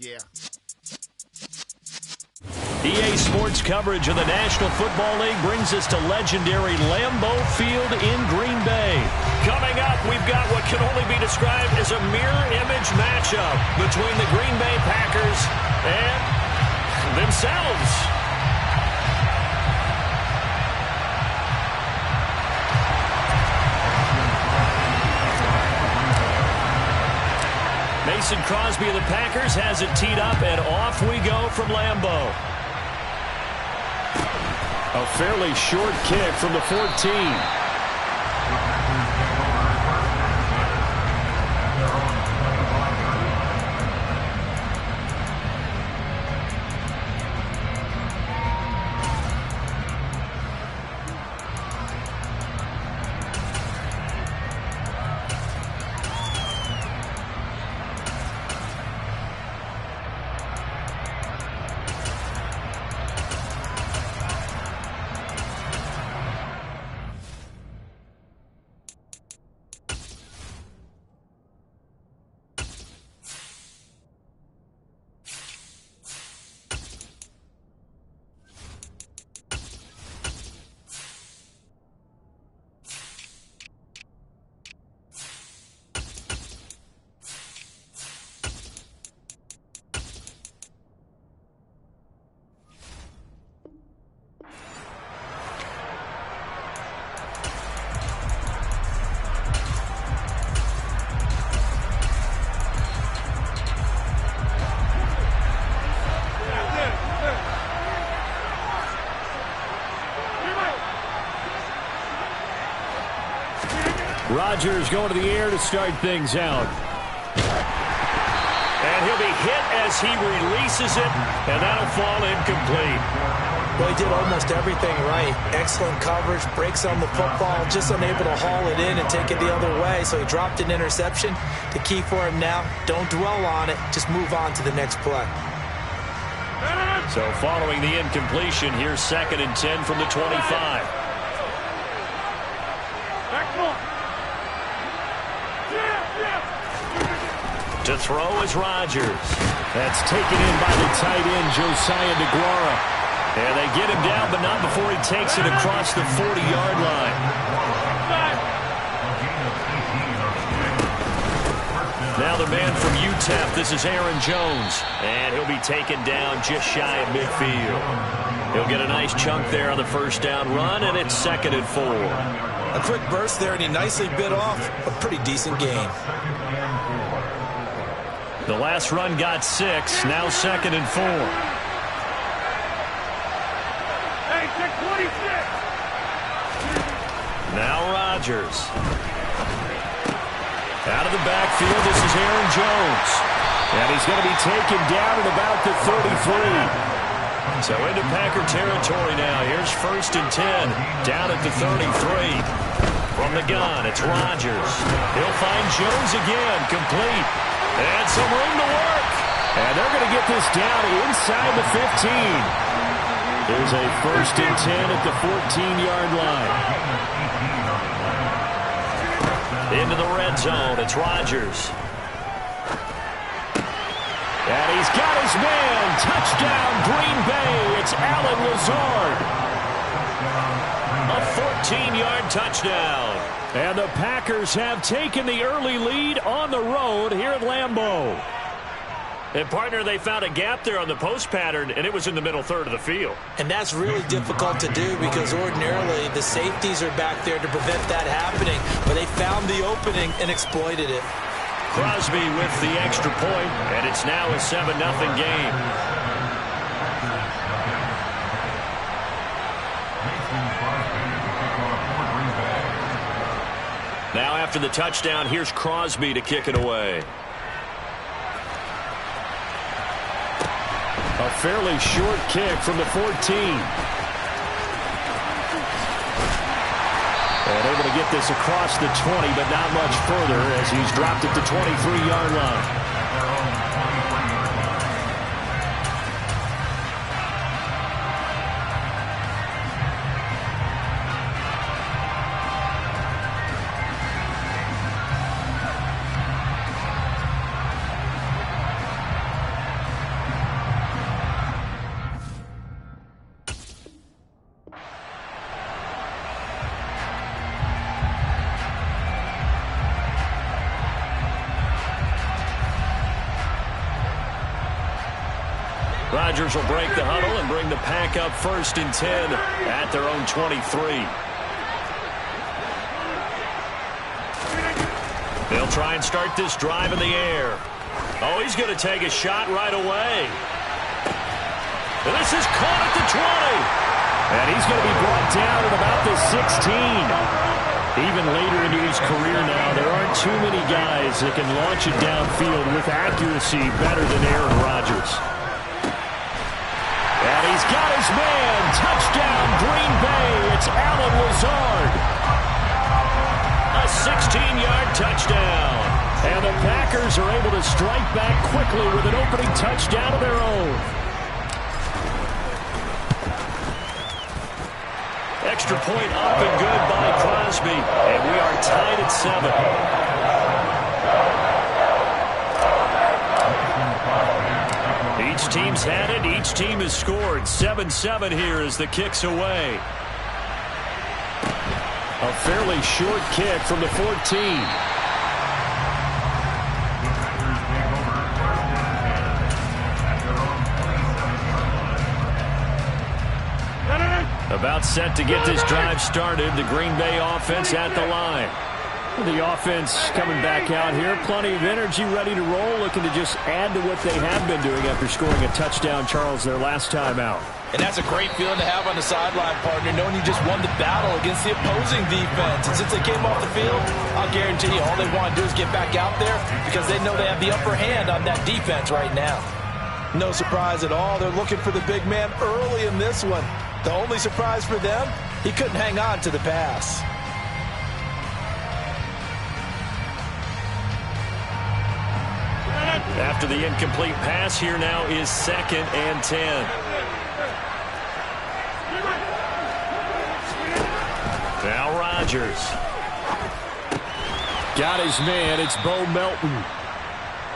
Yeah. EA Sports coverage of the National Football League brings us to legendary Lambeau Field in Green Bay. Coming up, we've got what can only be described as a mirror image matchup between the Green Bay Packers and themselves. Mason Crosby of the Packers has it teed up, and off we go from Lambeau. A fairly short kick from the 14. Rodgers going to the air to start things out. And he'll be hit as he releases it, and that'll fall incomplete. Well, he did almost everything right. Excellent coverage, breaks on the football, just unable to haul it in and take it the other way, so he dropped an interception. The key for him now, don't dwell on it, just move on to the next play. So following the incompletion, here's 2nd and 10 from the 25. To throw is Rodgers. That's taken in by the tight end, Josiah DeGuara. And they get him down, but not before he takes it across the 40-yard line. Now the man from UTEP, this is Aaron Jones. And he'll be taken down just shy of midfield. He'll get a nice chunk there on the first down run, and it's 2nd and 4. A quick burst there, and he nicely bit off a pretty decent gain. The last run got 6, now 2nd and 4. Hey, 626. Now Rodgers. Out of the backfield, this is Aaron Jones. And he's going to be taken down at about the 33. So into Packer territory now. Here's 1st and 10, down at the 33. From the gun, it's Rodgers. He'll find Jones again, complete. And some room to work. And they're going to get this down inside the 15. There's a 1st and 10 at the 14-yard line. Into the red zone, it's Rodgers. And he's got his man. Touchdown, Green Bay. It's Allen Lazard. A 14-yard touchdown. And the Packers have taken the early lead on the road here at Lambeau. And, partner, they found a gap there on the post pattern, and it was in the middle third of the field. And that's really difficult to do because ordinarily the safeties are back there to prevent that happening. But they found the opening and exploited it. Crosby with the extra point, and it's now a 7-0 game. Now after the touchdown, here's Crosby to kick it away. A fairly short kick from the 14. And able to get this across the 20, but not much further as he's dropped at the 23-yard line. Rodgers will break the huddle and bring the pack up 1st and 10 at their own 23. They'll try and start this drive in the air. Oh, he's going to take a shot right away. And this is caught at the 20. And he's going to be brought down at about the 16. Even later into his career now, there aren't too many guys that can launch it downfield with accuracy better than Aaron Rodgers. And he's got his man. Touchdown, Green Bay. It's Allen Lazard. A 16-yard touchdown. And the Packers are able to strike back quickly with an opening touchdown of their own. Extra point up and good by Crosby. And we are tied at 7. Each team's had it. Each team has scored. 7-7 here as the kick's away. A fairly short kick from the 14. About set to get this drive started. The Green Bay offense at the line. The offense coming back out here. Plenty of energy, ready to roll. Looking to just add to what they have been doing after scoring a touchdown, Charles, their last time out. And that's a great feeling to have on the sideline, partner, knowing you just won the battle against the opposing defense. And since they came off the field, I'll guarantee you all they want to do is get back out there because they know they have the upper hand on that defense right now. No surprise at all. They're looking for the big man early in this one. The only surprise for them, he couldn't hang on to the pass. After the incomplete pass, here now is 2nd and 10. Now Rodgers. Got his man. It's Bo Melton.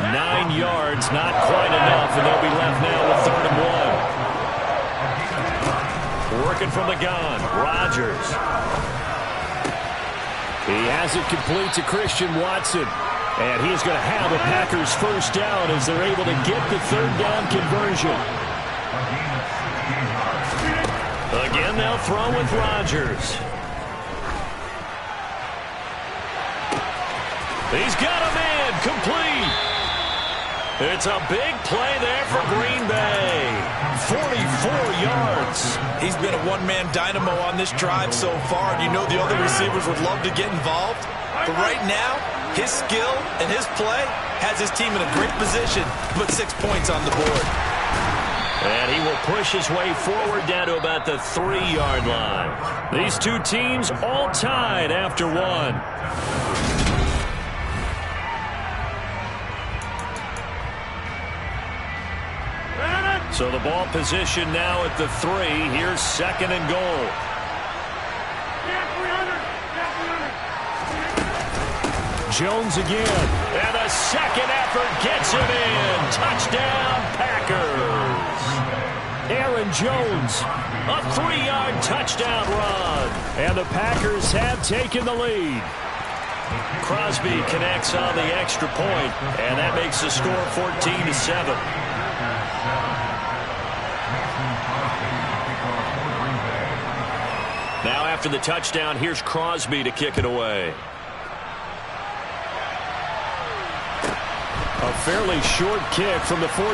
9 yards, not quite enough, and they'll be left now with 3rd and 1. Working from the gun, Rodgers. He has it complete to Christian Watson. And he is going to have the Packers first down as they're able to get the 3rd down conversion. Again, they'll throw with Rodgers. He's got a man, complete. It's a big play there for Green Bay. 44 yards. He's been a one-man dynamo on this drive so far, and you know the other receivers would love to get involved. But right now, his skill and his play has his team in a great position to put 6 points on the board. And he will push his way forward down to about the 3-yard line. These two teams all tied after 1. So the ball position now at the 3. Here's 2nd and goal. Jones again. And a second effort gets him in. Touchdown, Packers. Aaron Jones, a 3-yard touchdown run. And the Packers have taken the lead. Crosby connects on the extra point, and that makes the score 14-7. Now after the touchdown, here's Crosby to kick it away. A fairly short kick from the 14.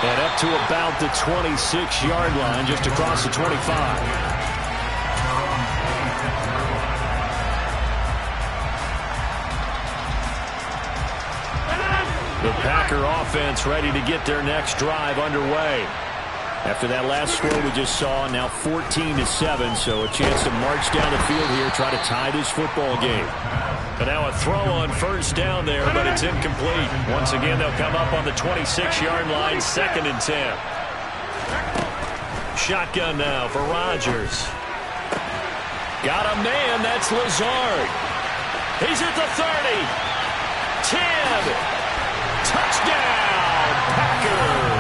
And up to about the 26-yard line, just across the 25. The Packer offense ready to get their next drive underway. After that last score we just saw, now 14-7, so a chance to march down the field here, try to tie this football game. And now a throw on first down there, but it's incomplete. Once again, they'll come up on the 26-yard line, 2nd and 10. Shotgun now for Rodgers. Got a man, that's Lazard. He's at the 30. 10. Touchdown, Packers.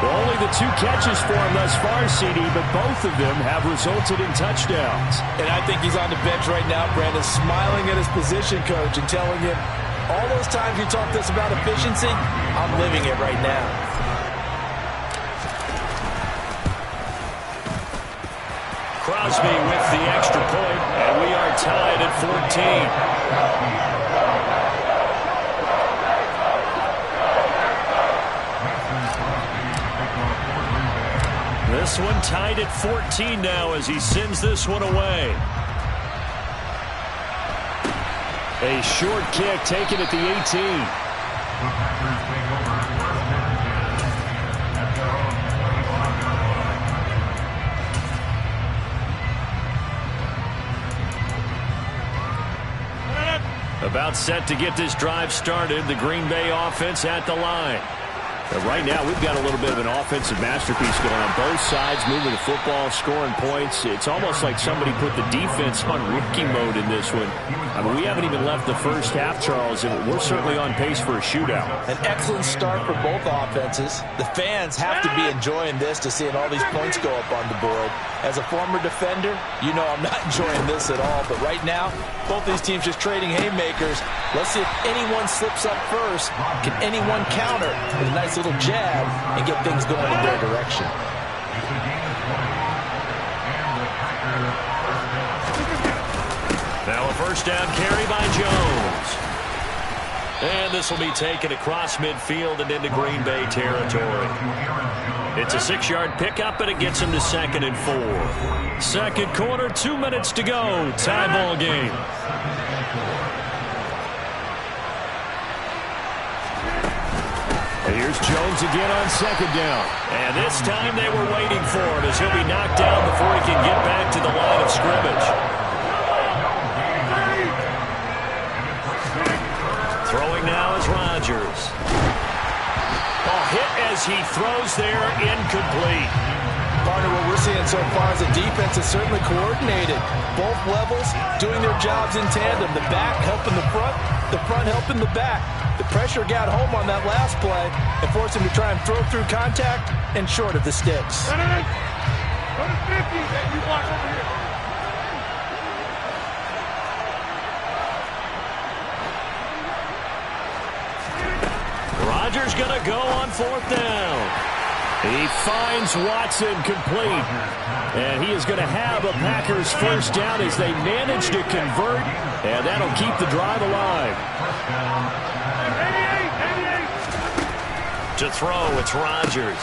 Only the 2 catches for him thus far, CD, but both of them have resulted in touchdowns. And I think he's on the bench right now, Brandon, smiling at his position coach and telling him, All those times you talk to us about efficiency, I'm living it right now. Crosby with the extra point, and we are tied at 14. This one tied at 14 now as he sends this one away. A short kick taken at the 18. About set to get this drive started. The Green Bay offense at the line. Right now, we've got a little bit of an offensive masterpiece going on both sides, moving the football, scoring points. It's almost like somebody put the defense on rookie mode in this one. I mean, we haven't even left the first half, Charles, and we're certainly on pace for a shootout. An excellent start for both offenses. The fans have to be enjoying this to seeing all these points go up on the board. As a former defender, you know I'm not enjoying this at all. But right now, both these teams just trading haymakers. Let's see if anyone slips up first. Can anyone counter with a nice little jab and get things going in their direction? Now a first down carry by Jones. And this will be taken across midfield and into Green Bay territory. It's a 6-yard pickup, and it gets him to 2nd and 4. Second quarter, 2 minutes to go. Tie ball game. Here's Jones again on 2nd down. And this time they were waiting for him as he'll be knocked down before he can get back to the line of scrimmage. Throwing now is Rodgers. Hit as he throws there, incomplete. Partner, what we're seeing so far is the defense is certainly coordinated. Both levels doing their jobs in tandem. The back helping the front helping the back. The pressure got home on that last play and forced him to try and throw through contact and short of the sticks. Rodgers going to go on 4th down. He finds Watson complete. And he is going to have a Packers first down as they manage to convert. And that'll keep the drive alive. To throw, it's Rodgers.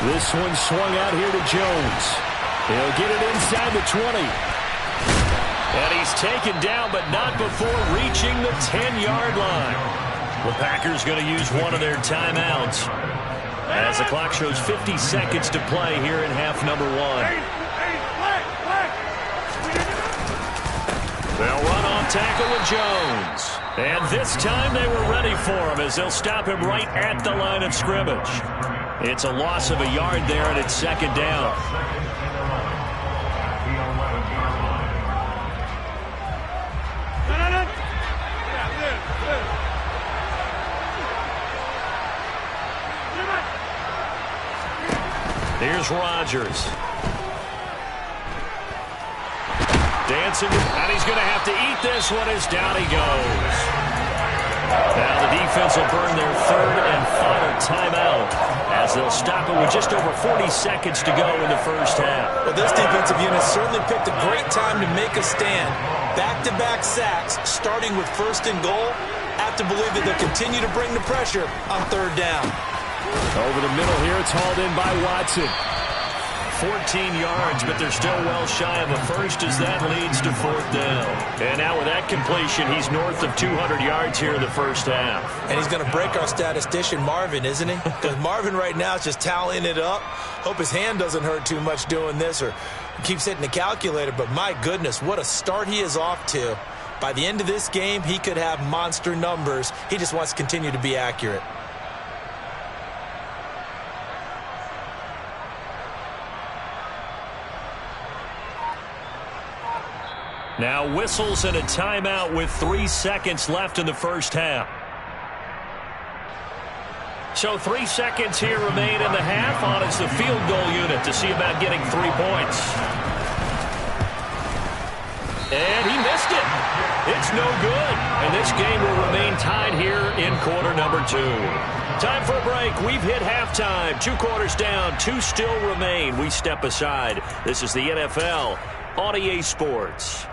This one swung out here to Jones. He'll get it inside the 20. And he's taken down, but not before reaching the 10-yard line. The Packers going to use one of their timeouts as the clock shows 50 seconds to play here in half number 1. They'll run off tackle with Jones. And this time they were ready for him as they'll stop him right at the line of scrimmage. It's a loss of a yard there, and it's 2nd down. Here's Rodgers. Dancing, and he's going to have to eat this one as down he goes. Now the defense will burn their 3rd and final timeout as they'll stop it with just over 40 seconds to go in the first half. Well, this defensive unit certainly picked a great time to make a stand. Back-to-back sacks, starting with 1st and goal. Have to believe that they'll continue to bring the pressure on 3rd down. Over the middle here, it's hauled in by Watson. 14 yards, but they're still well shy of a first as that leads to 4th down. And now with that completion, he's north of 200 yards here in the first half. And he's going to break our statistician, Marvin, isn't he? Because Marvin right now is just tallying it up. Hope his hand doesn't hurt too much doing this or keeps hitting the calculator. But my goodness, what a start he is off to. By the end of this game, he could have monster numbers. He just wants to continue to be accurate. Now whistles and a timeout with 3 seconds left in the first half. So 3 seconds here remain in the half on as the field goal unit to see about getting 3 points. And he missed it. It's no good. And this game will remain tied here in quarter number 2. Time for a break. We've hit halftime. 2 quarters down. 2 still remain. We step aside. This is the NFL on EA Sports.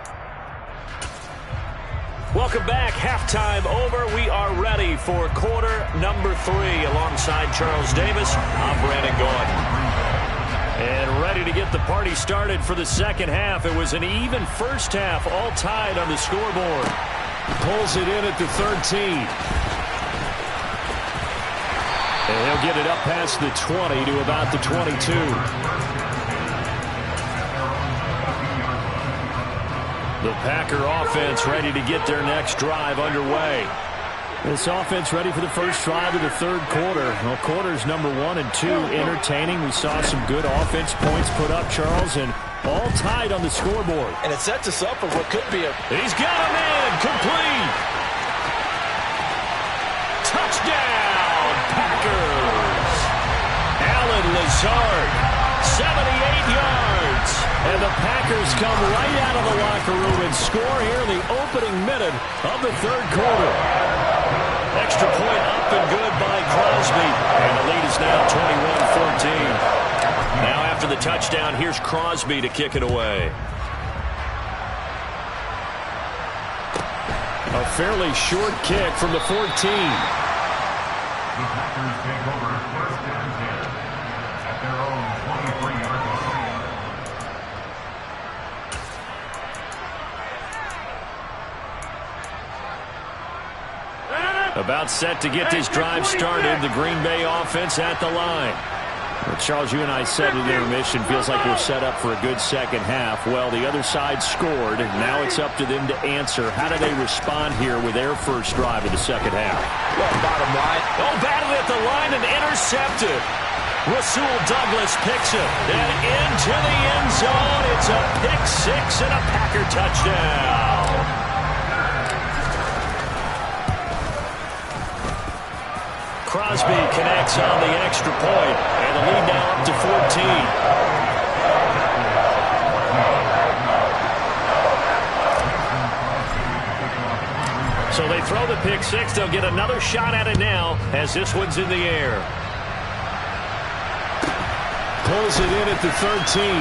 Welcome back. Halftime over. We are ready for quarter number 3. Alongside Charles Davis, I'm Brandon Gordon. And ready to get the party started for the second half. It was an even first half, all tied on the scoreboard. Pulls it in at the 13. And he'll get it up past the 20 to about the 22. The Packer offense ready to get their next drive underway. This offense ready for the first drive of the third quarter. Well, quarters number 1 and 2 entertaining. We saw some good offense points put up, Charles, and all tied on the scoreboard. And it sets us up for what could be a... He's got a man, complete. Touchdown, Packers. Allen Lazard, 78 yards. And the Packers come right out of the locker room and score here in the opening minute of the third quarter. Extra point up and good by Crosby. And the lead is now 21-14. Now after the touchdown, here's Crosby to kick it away. A fairly short kick from the 14. The Packers take over first and 10 at their own 23-yard line. About set to get this drive started. The Green Bay offense at the line. Well, Charles, you and I said in intermission, feels like we're set up for a good second half. Well, the other side scored. Now it's up to them to answer. How do they respond here with their first drive of the second half? Well, bottom line. Oh, batted at the line and intercepted. Rasul Douglas picks it. And into the end zone. It's a pick 6 and a Packer touchdown. Crosby connects on the extra point, and the lead now up to 14. So they throw the pick 6. They'll get another shot at it now as this one's in the air. Pulls it in at the 13.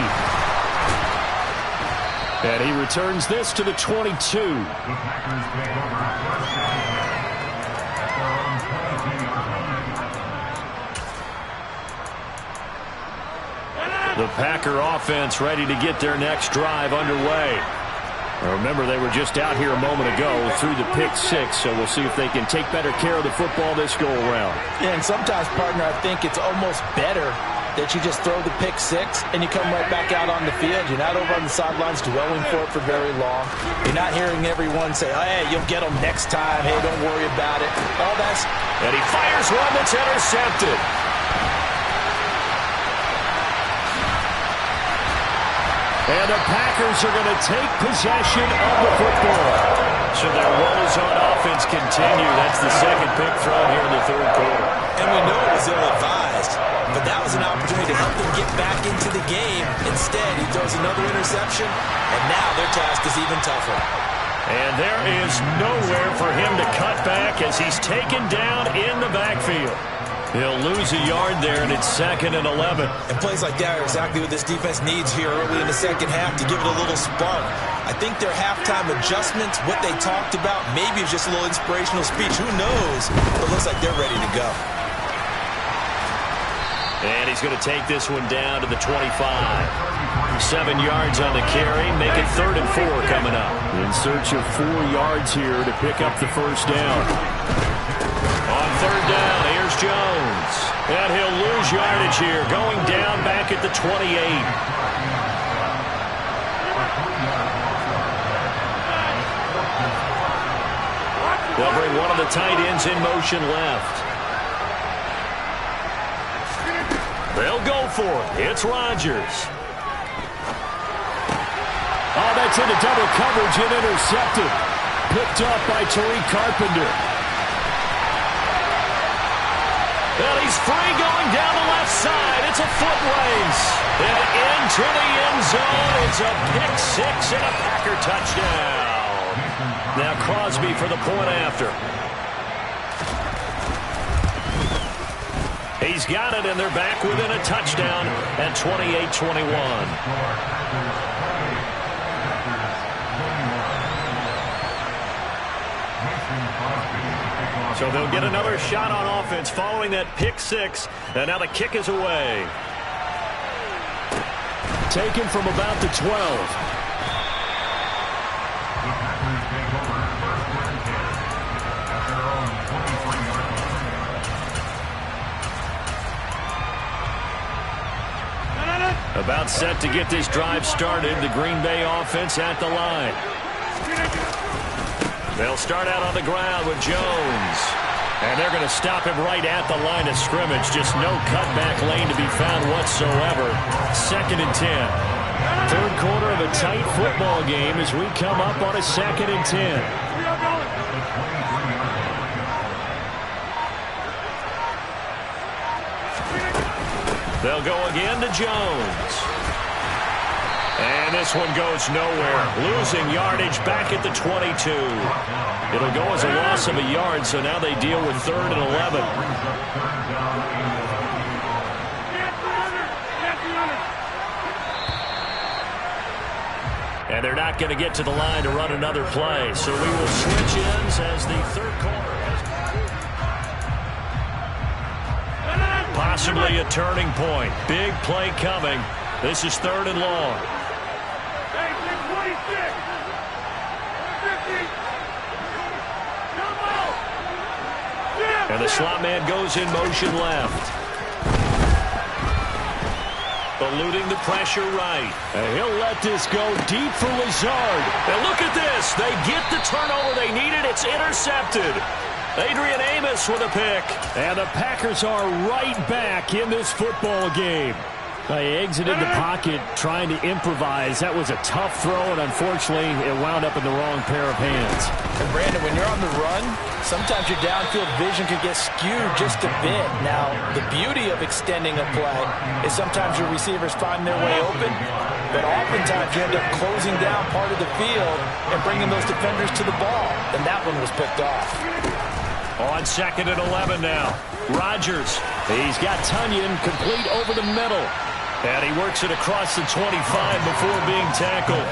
And he returns this to the 22. The Packers take over first and 10 at their own 22-yard line. The Packer offense ready to get their next drive underway. Remember, they were just out here a moment ago through the pick 6, so we'll see if they can take better care of the football this go-around. Yeah, and sometimes, partner, I think it's almost better that you just throw the pick 6 and you come right back out on the field. You're not over on the sidelines dwelling for it for very long. You're not hearing everyone say, oh, hey, you'll get them next time. Hey, don't worry about it. All that's... And he fires one that's intercepted. And the Packers are going to take possession of the football. So their woes on offense continue. That's the second pick thrown here in the third quarter. And we know it was ill-advised, but that was an opportunity to help them get back into the game. Instead, he throws another interception, and now their task is even tougher. And there is nowhere for him to cut back as he's taken down in the backfield. He'll lose a yard there, and it's 2nd and 11. And plays like that are exactly what this defense needs here early in the second half to give it a little spark. I think their halftime adjustments, what they talked about, maybe it's just a little inspirational speech. Who knows? But it looks like they're ready to go. And he's going to take this one down to the 25. 7 yards on the carry, make it 3rd and 4 coming up. In search of 4 yards here to pick up the first down. On 3rd down, here's Jones. And he'll lose yardage here, going down back at the 28. They'll bring one of the tight ends in motion left. They'll go for it. It's Rodgers. Oh, that's into double coverage and intercepted. Picked up by Tariq Carpenter. And he's free going down the left side. It's a foot race. And into the end zone. It's a pick 6 and a Packer touchdown. Now Crosby for the point after. He's got it, and they're back within a touchdown at 28-21. So they'll get another shot on offense following that pick six, and now the kick is away. Taken from about the 12. About set to get this drive started. The Green Bay offense at the line. They'll start out on the ground with Jones. And they're going to stop him right at the line of scrimmage. Just no cutback lane to be found whatsoever. 2nd and 10. Third quarter of a tight football game as we come up on a 2nd and 10. They'll go again to Jones. And this one goes nowhere. Losing yardage back at the 22. It'll go as a loss of a yard, so now they deal with 3rd and 11. And they're not going to get to the line to run another play, so we will switch ends as the third quarter. Possibly a turning point. Big play coming. This is 3rd and long. And the slot man goes in motion left. Eluding the pressure right. And he'll let this go deep for Lazard. And look at this. They get the turnover they needed. It's intercepted. Adrian Amos with a pick. And the Packers are right back in this football game. They exited the pocket trying to improvise. That was a tough throw, and unfortunately, it wound up in the wrong pair of hands. And Brandon, when you're on the run, sometimes your downfield vision can get skewed just a bit. Now, the beauty of extending a play is sometimes your receivers find their way open, but oftentimes you end up closing down part of the field and bringing those defenders to the ball, and that one was picked off. On 2nd and 11 now. Rodgers. He's got Tunyon complete over the middle. And he works it across the 25 before being tackled.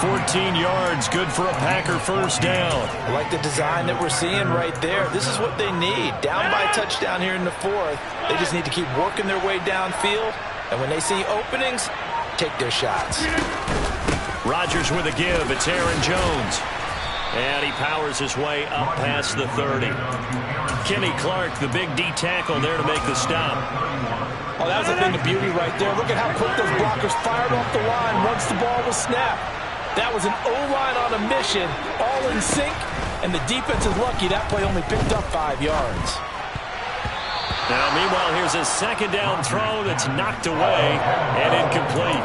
14 yards, good for a Packer first down. I like the design that we're seeing right there. This is what they need. Down by a touchdown here in the 4th. They just need to keep working their way downfield. And when they see openings, take their shots. Rodgers with a give. It's Aaron Jones. And he powers his way up past the 30. Kenny Clark, the big D tackle there to make the stop. Oh, that was a thing of beauty right there. Look at how quick those blockers fired off the line once the ball was snapped. That was an O-line on a mission, all in sync, and the defense is lucky that play only picked up 5 yards. Now, meanwhile, here's a 2nd down throw that's knocked away and incomplete.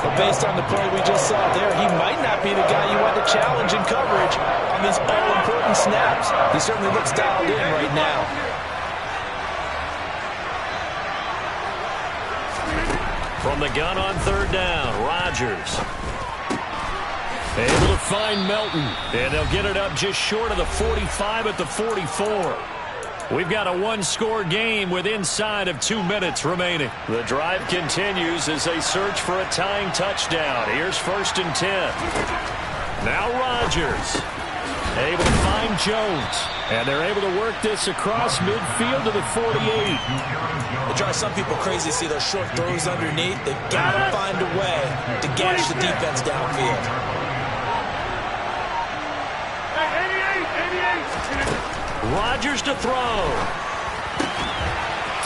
But based on the play we just saw there, he might not be the guy you want to challenge in coverage on these all-important snaps. He certainly looks dialed in right now. From the gun on 3rd down, Rodgers. Able to find Melton, and they'll get it up just short of the 45 at the 44. We've got a one-score game with inside of 2 minutes remaining. The drive continues as they search for a tying touchdown. Here's 1st and 10. Now Rodgers. Able to find Jones. And they're able to work this across midfield to the 48. It drives some people crazy to see those short throws underneath. They've got to find a way to gash the defense downfield. 88. Rodgers to throw.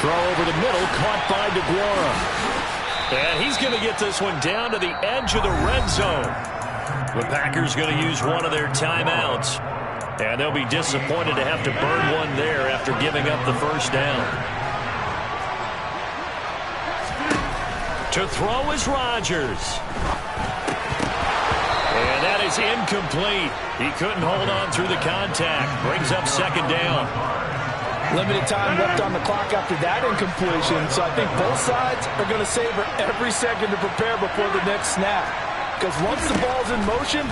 Throw over the middle, caught by DeGuara. And he's going to get this one down to the edge of the red zone. The Packers going to use one of their timeouts. And they'll be disappointed to have to burn one there after giving up the first down. To throw is Rodgers. And that is incomplete. He couldn't hold on through the contact. Brings up 2nd down. Limited time left on the clock after that incompletion. So I think both sides are going to savor every second to prepare before the next snap. Because once the ball's in motion,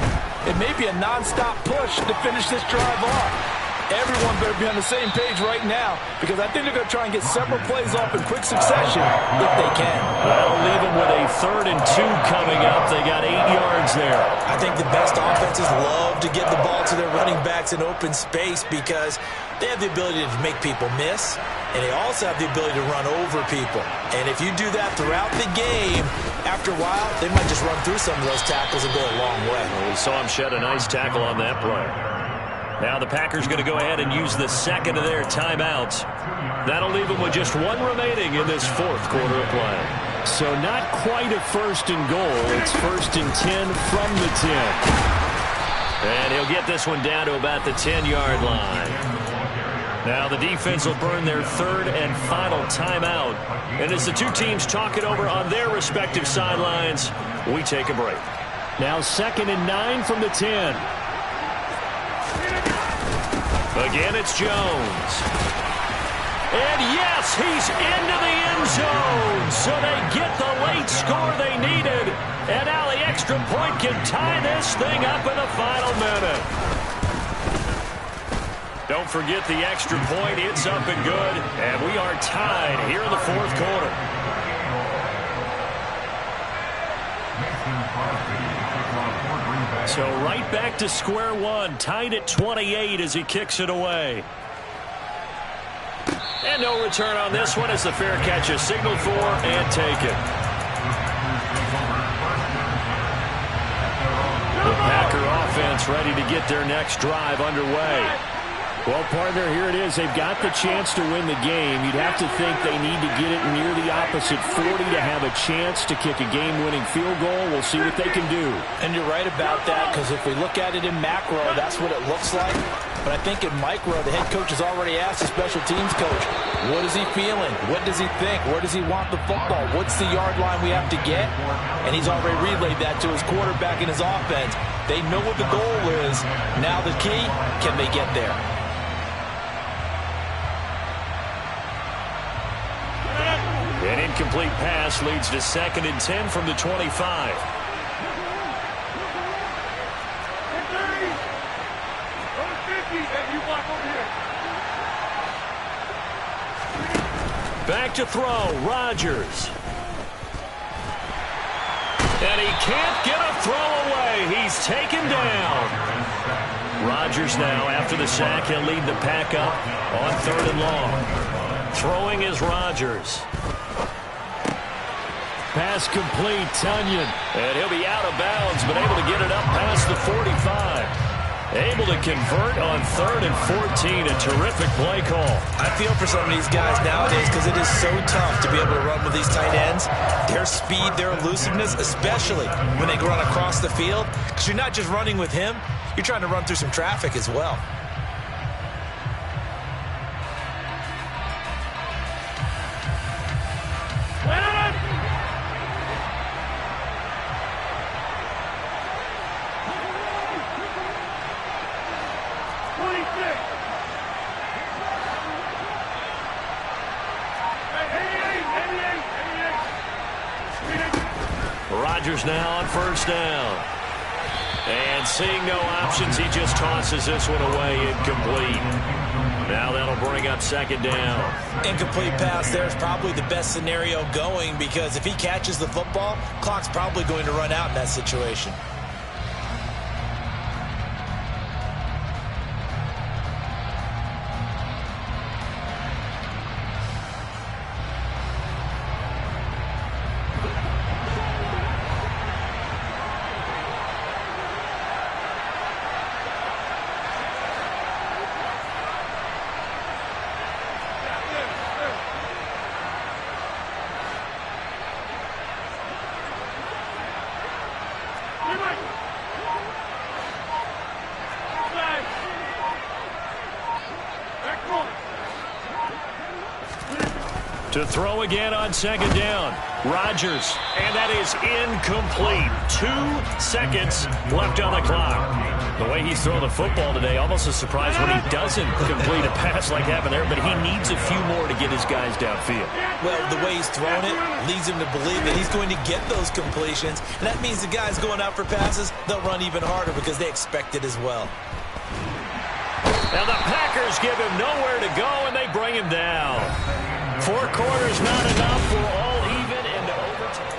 It may be a non-stop push to finish this drive off. Everyone better be on the same page right now because I think they're going to try and get several plays off in quick succession if they can. That'll leave them with a 3rd and 2 coming up. They got 8 yards there. I think the best offenses love to get the ball to their running backs in open space because they have the ability to make people miss, and they also have the ability to run over people. And if you do that throughout the game, after a while, they might just run through some of those tackles and go a long way. Well, we saw him shed a nice tackle on that play. Now the Packers going to go ahead and use the 2nd of their timeouts. That'll leave them with just 1 remaining in this 4th quarter of play. So not quite a 1st and goal. It's 1st and 10 from the 10. And he'll get this one down to about the 10-yard line. Now the defense will burn their 3rd and final timeout. And as the two teams talk it over on their respective sidelines, we take a break. Now 2nd and 9 from the 10. Again, it's Jones. And yes, he's into the end zone. So they get the late score they needed. And now the extra point can tie this thing up in the final minute. Don't forget the extra point. It's up and good. And we are tied here in the 4th quarter. So right back to square one, tied at 28 as he kicks it away. And no return on this one as the fair catch is signaled for and taken. The Packer offense ready to get their next drive underway. Well, partner, here it is. They've got the chance to win the game. You'd have to think they need to get it near the opposite 40 to have a chance to kick a game-winning field goal. We'll see what they can do. And you're right about that, because if we look at it in macro, that's what it looks like. But I think in micro, the head coach has already asked the special teams coach, what is he feeling? What does he think? Where does he want the football? What's the yard line we have to get? And he's already relayed that to his quarterback and his offense. They know what the goal is. Now the key, can they get there? An incomplete pass leads to 2nd and 10 from the 25. Back to throw, Rodgers. And he can't get a throw away. He's taken down. Rodgers now, after the sack, he'll lead the pack up on 3rd and long. Throwing is Rodgers. Pass complete, Tunyon. And he'll be out of bounds, but able to get it up past the 45. Able to convert on 3rd and 14. A terrific play call. I feel for some of these guys nowadays because it is so tough to be able to run with these tight ends. Their speed, their elusiveness, especially when they run across the field. Because you're not just running with him, you're trying to run through some traffic as well. Rodgers now on 1st down. And seeing no options, he just tosses this one away, incomplete. Now that'll bring up 2nd down. Incomplete pass there is probably the best scenario going because if he catches the football, clock's probably going to run out in that situation. To throw again on 2nd down. Rodgers, and that is incomplete. 2 seconds left on the clock. The way he's throwing the football today, almost a surprise when he doesn't complete a pass like happened there, but he needs a few more to get his guys downfield. Well, the way he's thrown it leads him to believe that he's going to get those completions, and that means the guys going out for passes, they'll run even harder because they expect it as well. Now the Packers give him nowhere to go, and they bring him down. 4 quarters not enough. We're all even into overtime.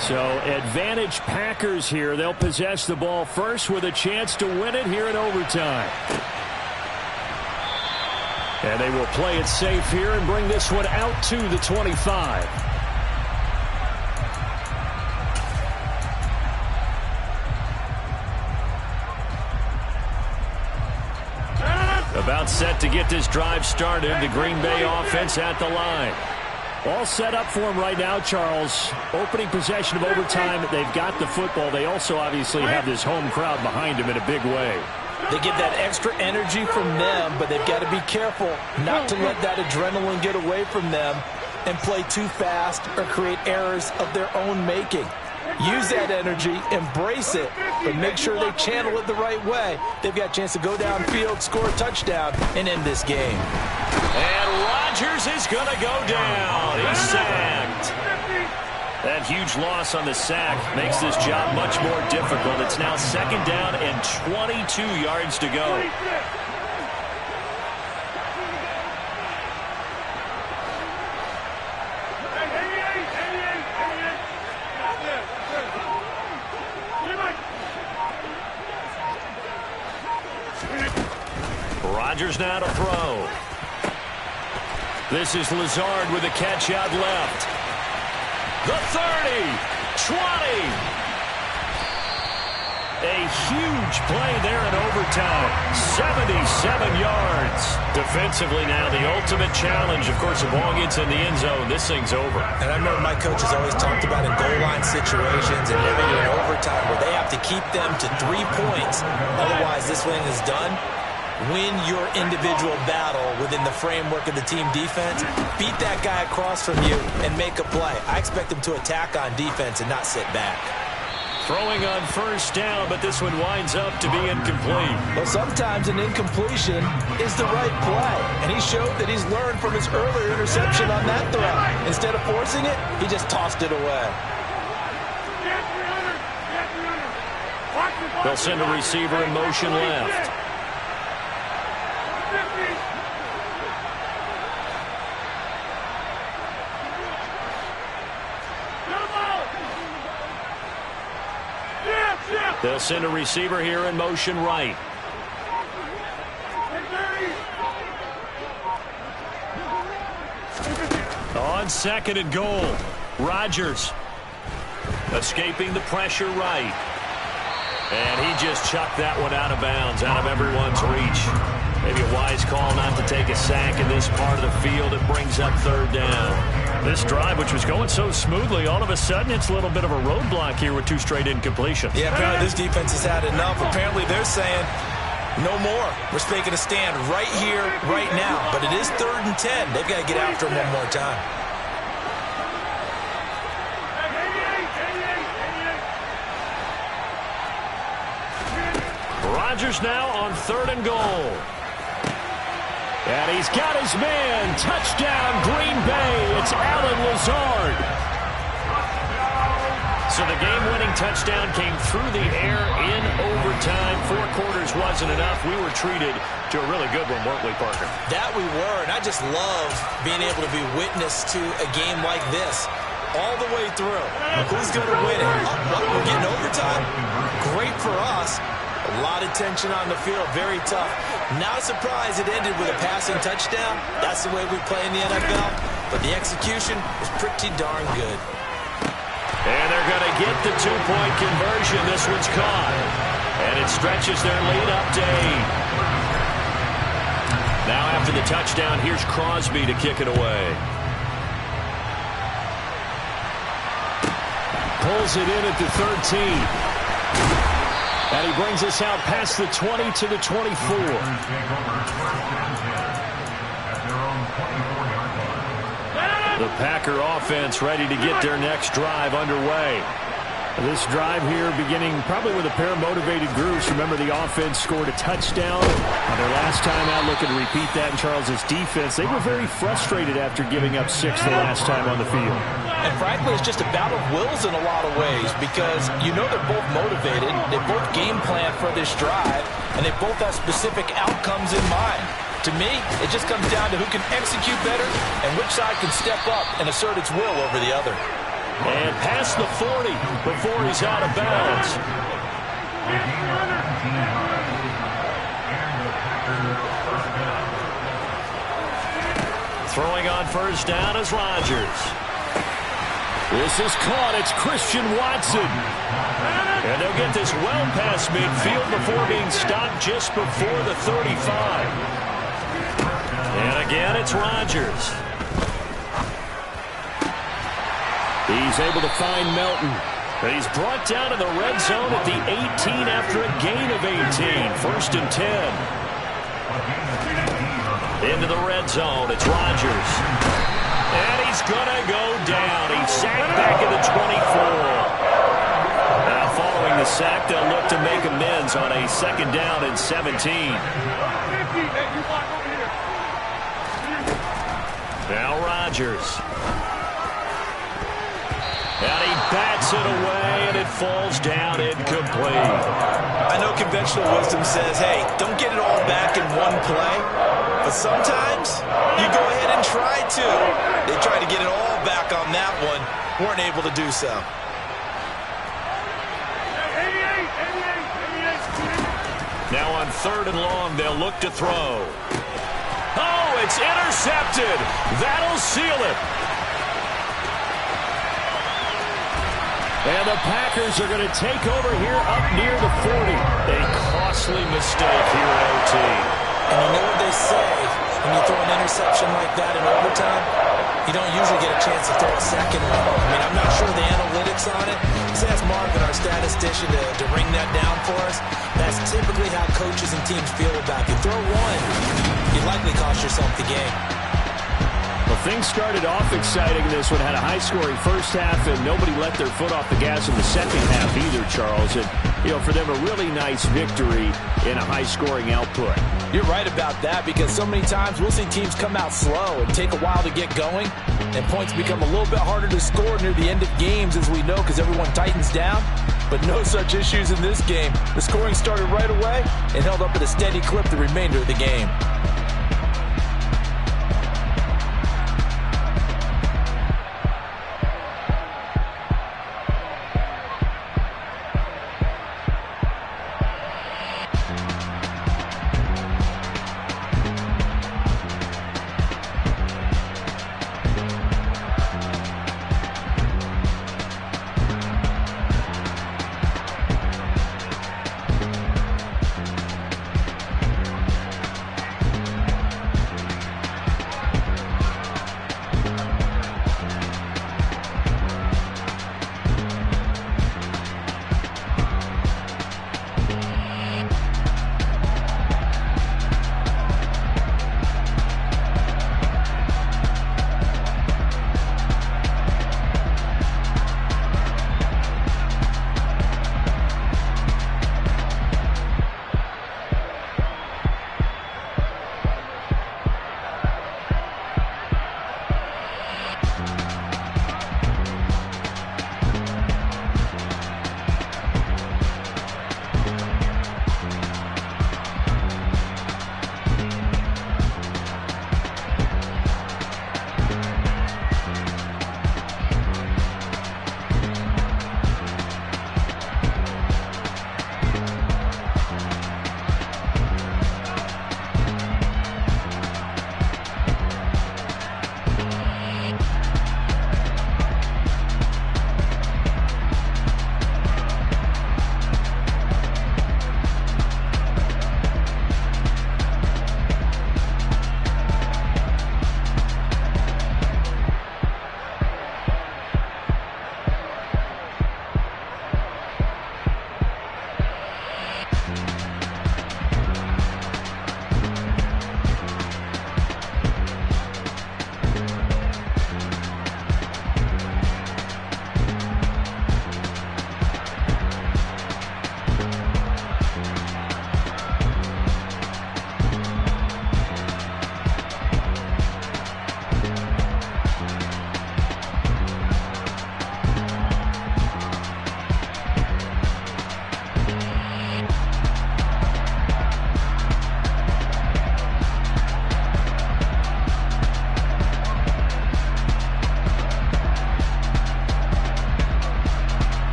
So advantage Packers here. They'll possess the ball first with a chance to win it here in overtime. And they will play it safe here and bring this one out to the 25. About set to get this drive started. The Green Bay offense at the line. All set up for him right now, Charles. Opening possession of overtime. They've got the football. They also obviously have this home crowd behind them in a big way. They get that extra energy from them, but they've got to be careful not to let that adrenaline get away from them and play too fast or create errors of their own making. Use that energy, embrace it, but make sure they channel it the right way. They've got a chance to go downfield, score a touchdown, and end this game. And Rodgers is going to go down. He's sacked. That huge loss on the sack makes this job much more difficult. It's now 2nd down and 22 yards to go. Rodgers now to throw. This is Lazard with a catch out left. The 30, 20. A huge play there in overtime. 77 yards. Defensively now, the ultimate challenge. Of course, the ball gets in the end zone. This thing's over. And I remember my coaches always talked about in goal line situations and living in overtime where they have to keep them to 3 points. Otherwise, this thing is done. Win your individual battle within the framework of the team defense. Beat that guy across from you and make a play. I expect them to attack on defense and not sit back. Throwing on 1st down, but this one winds up to be incomplete. Well, sometimes an incompletion is the right play. And he showed that he's learned from his earlier interception on that throw. Instead of forcing it, he just tossed it away. They'll send a receiver in motion left. They'll send a receiver here in motion right. On 2nd and goal. Rodgers escaping the pressure right. And he just chucked that one out of bounds, out of everyone's reach. Maybe a wise call not to take a sack in this part of the field. It brings up 3rd down. This drive, which was going so smoothly, all of a sudden it's a little bit of a roadblock here with 2 straight incompletions. Yeah, apparently this defense has had enough. Apparently they're saying, no more. We're making a stand right here, right now. But it is 3rd and 10. They've got to get after him one more time. Rodgers now on 3rd and goal. And he's got his man. Touchdown, Green Bay. It's Alan Lazard. So the game-winning touchdown came through the air in overtime. 4 quarters wasn't enough. We were treated to a really good one, weren't we, Parker? That we were, and I just love being able to be witness to a game like this all the way through. Who's going to win it? We're getting overtime. Great for us. A lot of tension on the field, very tough. Not a surprise it ended with a passing touchdown. That's the way we play in the NFL. But the execution was pretty darn good. And they're going to get the 2-point conversion. This one's caught. And it stretches their lead up to 8. Now after the touchdown, here's Crosby to kick it away. Pulls it in at the 13. And he brings us out past the 20 to the 24. The Packer offense ready to get their next drive underway. This drive here beginning probably with a pair of motivated groups. Remember, the offense scored a touchdown on their last time out. Looking to repeat that in Charles's defense. They were very frustrated after giving up 6 the last time on the field. And frankly, it's just a battle of wills in a lot of ways because you know they're both motivated. They both game plan for this drive, and they both have specific outcomes in mind. To me, it just comes down to who can execute better and which side can step up and assert its will over the other. And past the 40 before he's out of bounds. Throwing on first down is Rodgers. This is caught. It's Christian Watson. And they'll get this well past midfield before being stopped just before the 35. And again, it's Rodgers. He's able to find Melton. But he's brought down in the red zone at the 18 after a gain of 18. First and 10. Into the red zone. It's Rodgers. And he's going to go down. He's sacked back at the 24. Now following the sack, they'll look to make amends on a second down and 17. Now Rodgers. And he bats it away, and it falls down incomplete. I know conventional wisdom says, hey, don't get it all back in one play. But sometimes you go ahead and try to. They tried to get it all back on that one. Weren't able to do so. Now on 3rd and long, they'll look to throw. Oh, it's intercepted. That'll seal it. And the Packers are going to take over here up near the 40. A costly mistake here at OT. And you know what they say, when you throw an interception like that in overtime, you don't usually get a chance to throw a second one. I mean, I'm not sure the analytics on it. Let's ask Marvin, our statistician, to ring that down for us. That's typically how coaches and teams feel about it. You throw one, you likely cost yourself the game. Well, things started off exciting. This one had a high-scoring first half, and nobody let their foot off the gas in the second half either, Charles. And, you know, for them, a really nice victory in a high-scoring output. You're right about that because so many times we'll see teams come out slow and take a while to get going, and points become a little bit harder to score near the end of games, as we know, because everyone tightens down. But no such issues in this game. The scoring started right away and held up at a steady clip the remainder of the game.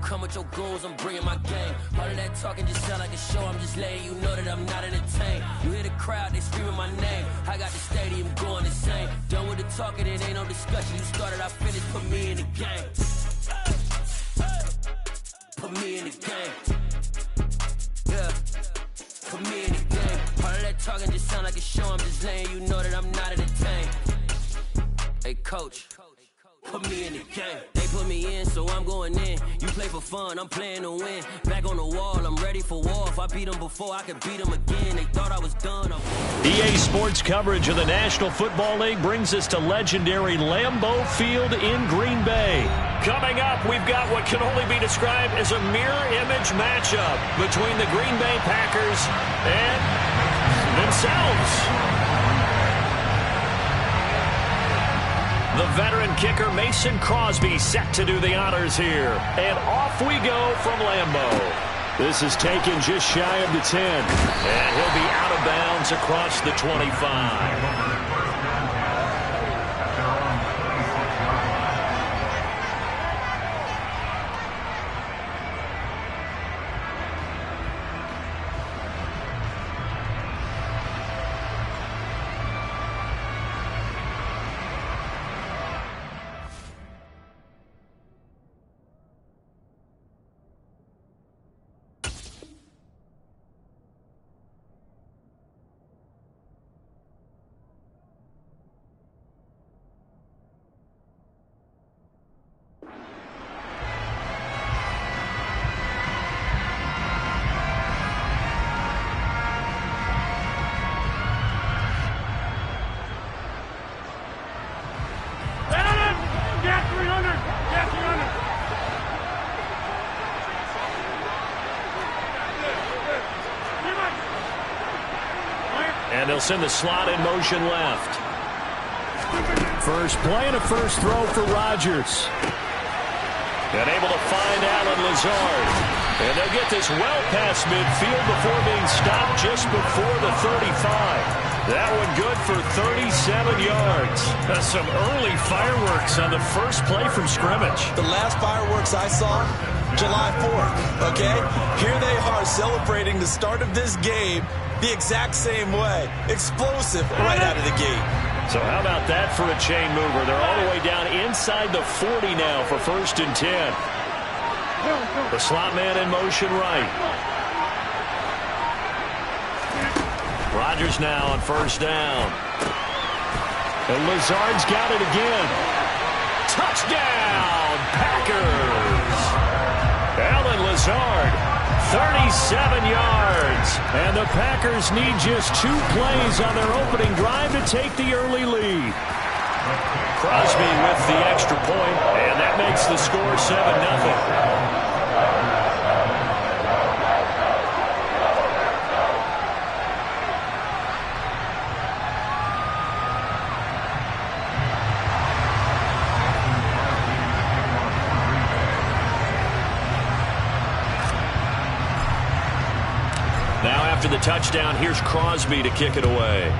come with your goons, I'm bringing my game. All of that talking just sound like a show, I'm just letting you know that I'm not entertained. You hear the crowd, they screaming my name. I got the stadium going insane. Done with the talking, it ain't no discussion. You started, I finished, put me in the game. Put me in the game. Yeah. Put me in the game. All of that talking just sound like a show, I'm just letting you know that I'm not entertained. Hey, coach. Put me in the game. They put me in, so I'm going in. You play for fun, I'm playing to win. Back on the wall, I'm ready for war. If I beat them before, I can beat them again. They thought I was done. EA Sports coverage of the National Football League brings us to legendary Lambeau Field in Green Bay. Coming up, we've got what can only be described as a mirror image matchup between the Green Bay Packers and themselves. The veteran kicker Mason Crosby set to do the honors here. And off we go from Lambeau. This is taken just shy of the 10. And he'll be out of bounds across the 25. And they'll send the slot in motion left. First play and a first throw for Rodgers. And able to find Alan Lazard. And they'll get this well past midfield before being stopped just before the 35. That one good for 37 yards. That's some early fireworks on the first play from scrimmage. The last fireworks I saw, July 4th, okay? Here they are celebrating the start of this game the exact same way. Explosive right out of the gate. So how about that for a chain mover? They're all the way down inside the 40 now for 1st and 10. The slot man in motion right. Rodgers now on 1st down. And Lazard's got it again. Touchdown, Packers! Alan Lazard, 37 yards. And the Packers need just 2 plays on their opening drive to take the early lead. Crosby with the extra point, and that makes the score 7-0. Now after the touchdown, here's Crosby to kick it away.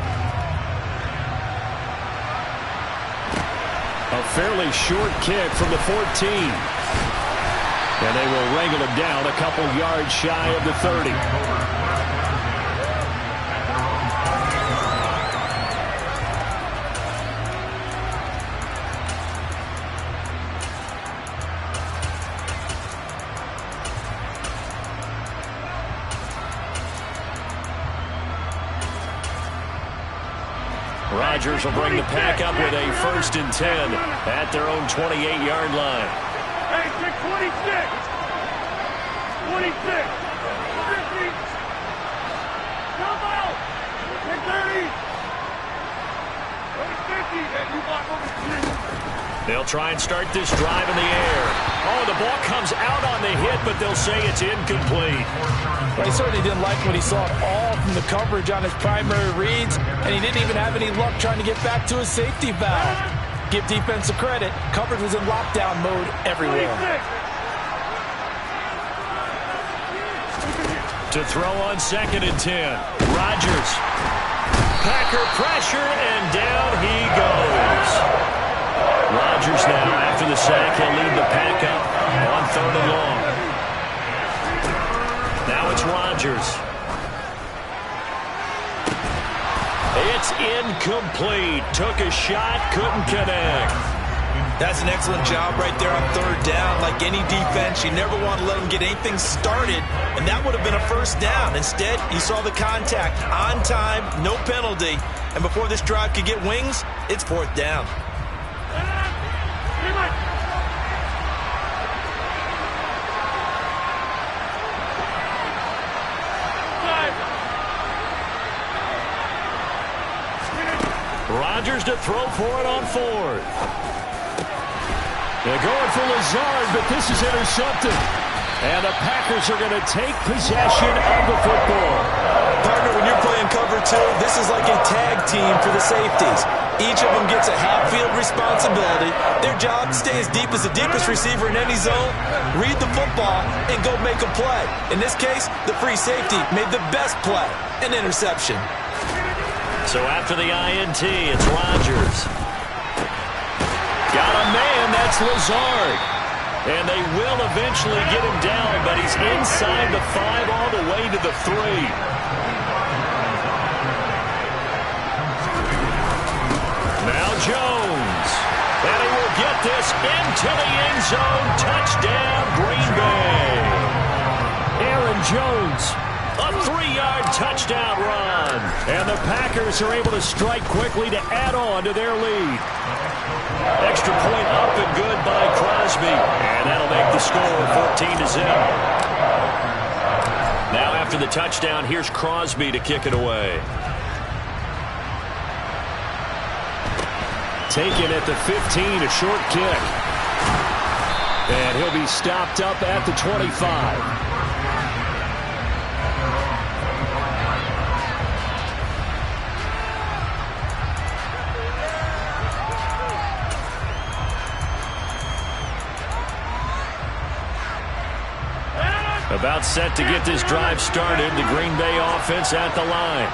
A fairly short kick from the 14. And they will wrangle it down a couple yards shy of the 30. Rodgers will bring the pack up with a 1st and 10 at their own 28-yard line. Hey, 26! 26! 50! Come out! 30! 50! And you block over 3. They'll try and start this drive in the air. Oh, the ball comes out on the hit, but they'll say it's incomplete. Well, he certainly didn't like what he saw at all from the coverage on his primary reads, and he didn't even have any luck trying to get back to his safety valve. Give defensive credit. Coverage was in lockdown mode everywhere. 26. To throw on 2nd and 10. Rodgers. Packer pressure, and down he goes. Rodgers now, after the sack, he'll lead the pack up on 3rd and long. shot, couldn't connect. That's an excellent job right there on third down. Like any defense, you never want to let them get anything started, and that would have been a first down. Instead, you saw the contact on time, no penalty, and before this drive could get wings, it's fourth down. Rodgers to throw for it on fourth. They're going for Lazard, but this is intercepted. And the Packers are going to take possession of the football. Partner, when you're playing cover two, this is like a tag team for the safeties. Each of them gets a half-field responsibility. Their job, stay as deep as the deepest receiver in any zone, read the football, and go make a play. In this case, the free safety made the best play, an interception. So after the INT, it's Rodgers. Got a man, that's Lazard. And they will eventually get him down, but he's inside the 5 all the way to the 3. Now Jones. And he will get this into the end zone. Touchdown, Green Bay. Aaron Jones. A 3-yard touchdown run. And the Packers are able to strike quickly to add on to their lead. Extra point up and good by Crosby. And that'll make the score 14-0. Now after the touchdown, here's Crosby to kick it away. Taken at the 15, a short kick. And he'll be stopped up at the 25. About set to get this drive started. The Green Bay offense at the line.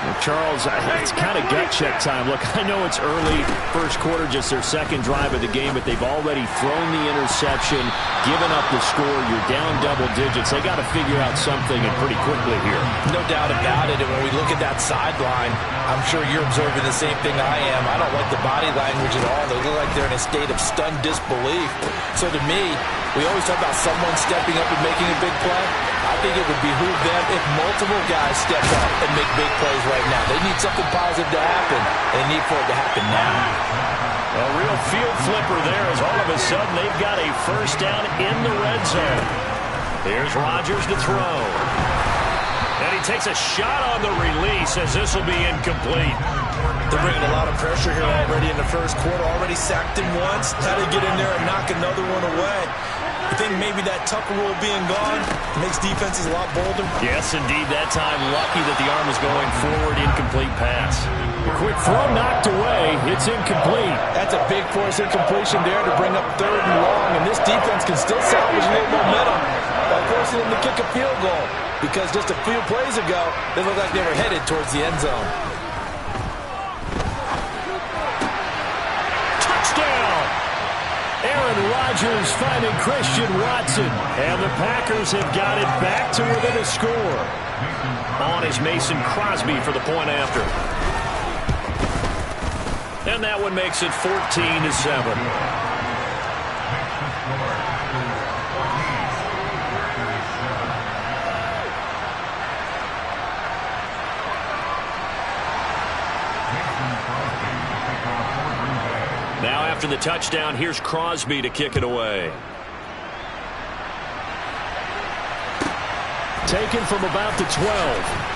Well, Charles, it's kind of gut check time. Look, I know it's early, first quarter, just their second drive of the game, but they've already thrown the interception, given up the score. You're down double digits. They got to figure out something, and pretty quickly here. No doubt about it. And when we look at that sideline, I'm sure you're observing the same thing I am. I don't like the body language at all. They look like they're in a state of stunned disbelief. So to me, we always talk about someone stepping up and making a big play. I think it would behoove them if multiple guys step up and make big plays right now. They need something positive to happen, and they need for it to happen now. A real field flipper there as all of a sudden they've got a first down in the red zone. Here's Rodgers to throw. And he takes a shot on the release as this will be incomplete. They're bringing a lot of pressure here already in the first quarter. Already sacked him once. How to get in there and knock another one away. I think maybe that Tucker rule being gone makes defenses a lot bolder. Yes, indeed. That time, lucky that the arm was going forward. Incomplete pass. A quick throw knocked away. It's incomplete. That's a big force incompletion there to bring up third and long. And this defense can still salvage a little momentum by forcing them to kick a field goal. Because just a few plays ago, they looked like they were headed towards the end zone. Touchdown! Aaron Rodgers finding Christian Watson. And the Packers have got it back to within a score. On is Mason Crosby for the point after. And that one makes it 14-7. Now after the touchdown, here's Crosby to kick it away. Taken from about the 12.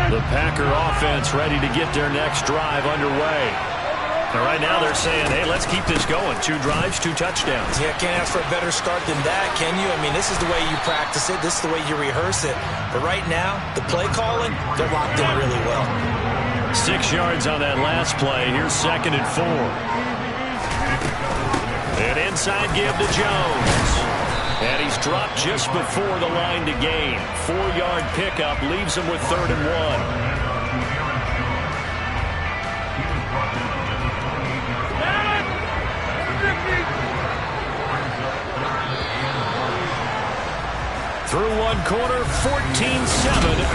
The Packer offense ready to get their next drive underway. And right now they're saying, hey, let's keep this going. 2 drives, 2 touchdowns. Yeah, can't ask for a better start than that, can you? I mean, this is the way you practice it. This is the way you rehearse it. But right now, the play calling, they're locked in really well. 6 yards on that last play. Here's 2nd and 4. An inside give to Jones. And he's dropped just before the line to gain. 4-yard pickup leaves him with 3rd and 1. Through one quarter, 14-7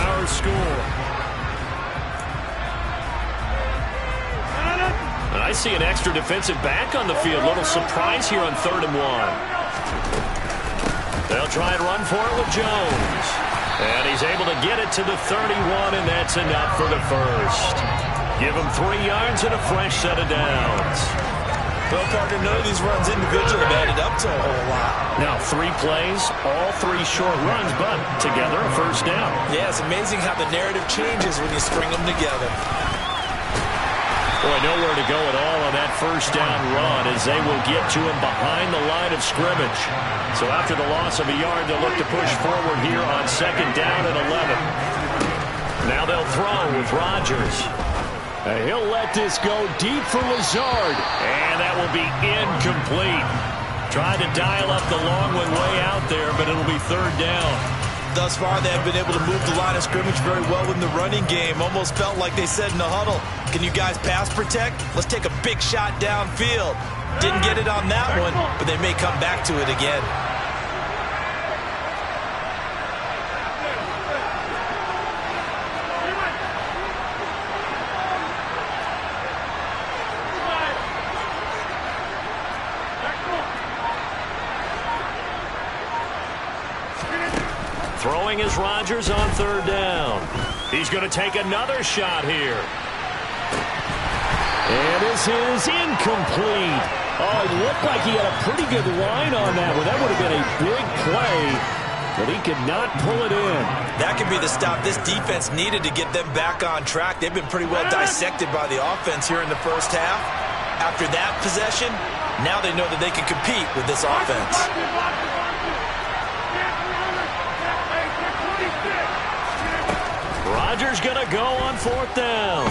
our score. And I see an extra defensive back on the field. Little surprise here on 3rd and 1. They'll try and run for it with Jones. And he's able to get it to the 31, and that's enough for the first. Give him 3 yards and a fresh set of downs. Well, partner, none of these runs individually added up to a whole lot. Now 3 plays, all 3 short runs, but together a first down. Yeah, it's amazing how the narrative changes when you string them together. Boy, nowhere to go at all on that first down run as they will get to him behind the line of scrimmage. So after the loss of a yard, they'll look to push forward here on 2nd down and 11. Now they'll throw with Rodgers. He'll let this go deep for Lazard, and that will be incomplete. Tried to dial up the long one way out there, but it'll be 3rd down. Thus far, they have been able to move the line of scrimmage very well in the running game. Almost felt like they said in the huddle, can you guys pass protect? Let's take a big shot downfield. Didn't get it on that one, but they may come back to it again. Throwing is Rodgers on 3rd down. He's going to take another shot here. And this is incomplete. Oh, it looked like he had a pretty good line on that one. That would have been a big play, but he could not pull it in. That could be the stop this defense needed to get them back on track. They've been pretty well dissected by the offense here in the first half. After that possession, now they know that they can compete with this offense. Rodgers going to go on 4th down.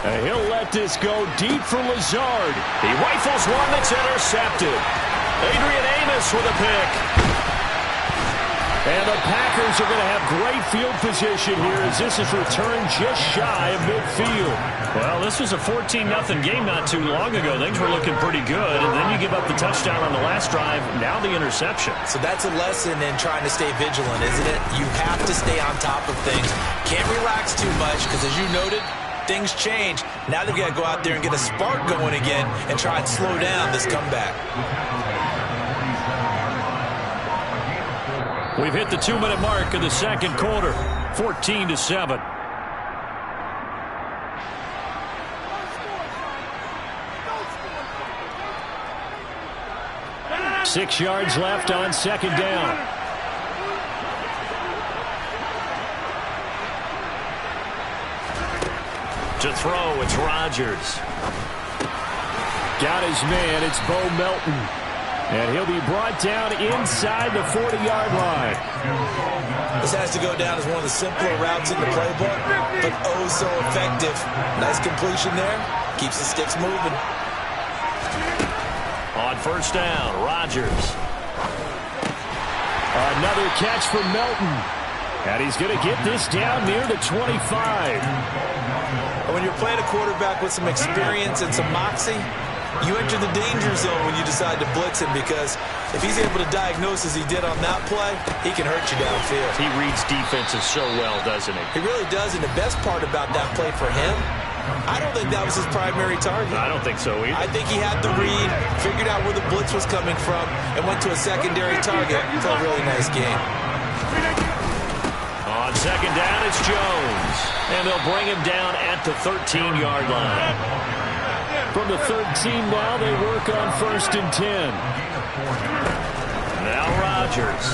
And he'll let this go deep for Lazard. He rifles one that's intercepted. Adrian Amos with a pick. And the Packers are going to have great field position here as this is returned just shy of midfield. Well, this was a 14-0 game not too long ago. Things were looking pretty good, and then you give up the touchdown on the last drive, now the interception. So that's a lesson in trying to stay vigilant, isn't it? You have to stay on top of things. Can't relax too much because, as you noted, things change. Now they've got to go out there and get a spark going again and try and slow down this comeback. We've hit the 2-minute mark of the 2nd quarter, 14-7. Six yards left on 2nd down. To throw, it's Rodgers. Got his man, it's Bo Melton. And he'll be brought down inside the 40-yard line. This has to go down as one of the simpler routes in the playbook, but oh so effective. Nice completion there. Keeps the sticks moving. On 1st down, Rodgers. Another catch from Melton. And he's going to get this down near the 25. When you're playing a quarterback with some experience and some moxie, you enter the danger zone when you decide to blitz him, because if he's able to diagnose as he did on that play, he can hurt you downfield. He reads defenses so well, doesn't he? He really does, and the best part about that play for him, I don't think that was his primary target. I don't think so either. I think he had the read, figured out where the blitz was coming from, and went to a secondary target for a really nice game. On 2nd down, it's Jones. And they'll bring him down at the 13-yard line. From the 13 now, they work on 1st and 10. Now Rodgers.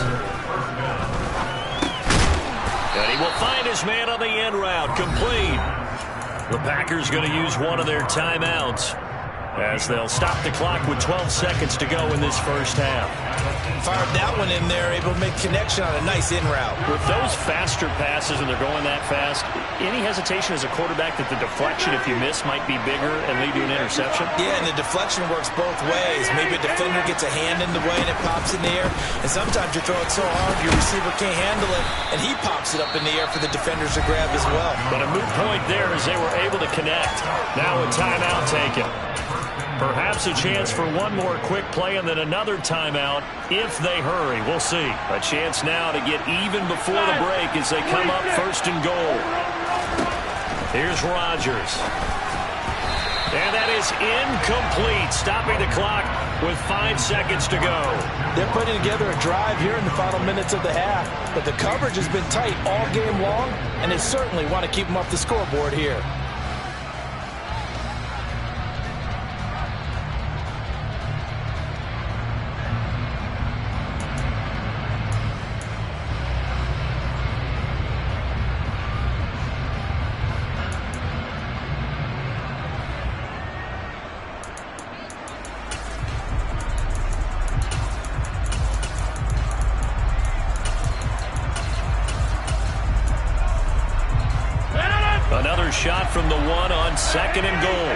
And he will find his man on the end route, complete. The Packers going to use one of their timeouts as they'll stop the clock with 12 seconds to go in this first half. Fired that one in there, able to make connection on a nice in route. With those faster passes and they're going that fast, any hesitation as a quarterback that the deflection, if you miss, might be bigger and lead to an interception? Yeah, and the deflection works both ways. Maybe a defender gets a hand in the way and it pops in the air, and sometimes you throw it so hard your receiver can't handle it, and he pops it up in the air for the defenders to grab as well. But a moot point there as they were able to connect. Now a timeout taken. Perhaps a chance for one more quick play and then another timeout if they hurry. We'll see. A chance now to get even before the break as they come up first and goal. Here's Rodgers. And that is incomplete, stopping the clock with 5 seconds to go. They're putting together a drive here in the final minutes of the half, but the coverage has been tight all game long, and they certainly want to keep them off the scoreboard here. Another shot from the one on second and goal.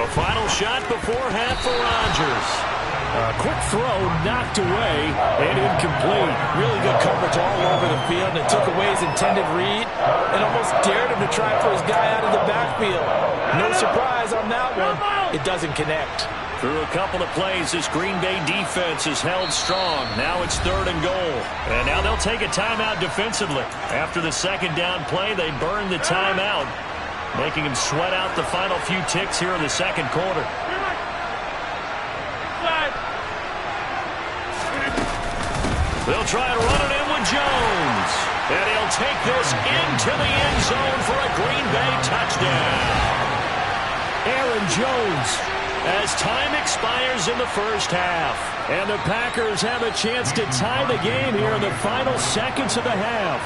A final shot before half for Rodgers. A quick throw knocked away and incomplete. Really good coverage all over the field, and it took away his intended read and almost dared him to try for his guy out of the backfield. No surprise on that one. It doesn't connect. Through a couple of plays, this Green Bay defense is held strong. Now it's third and goal. And now they'll take a timeout defensively. After the second down play, they burn the timeout, making them sweat out the final few ticks here in the second quarter. They'll try and run it in with Jones. And he'll take this into the end zone for a Green Bay touchdown. Aaron Jones, as time expires in the first half. And the Packers have a chance to tie the game here in the final seconds of the half.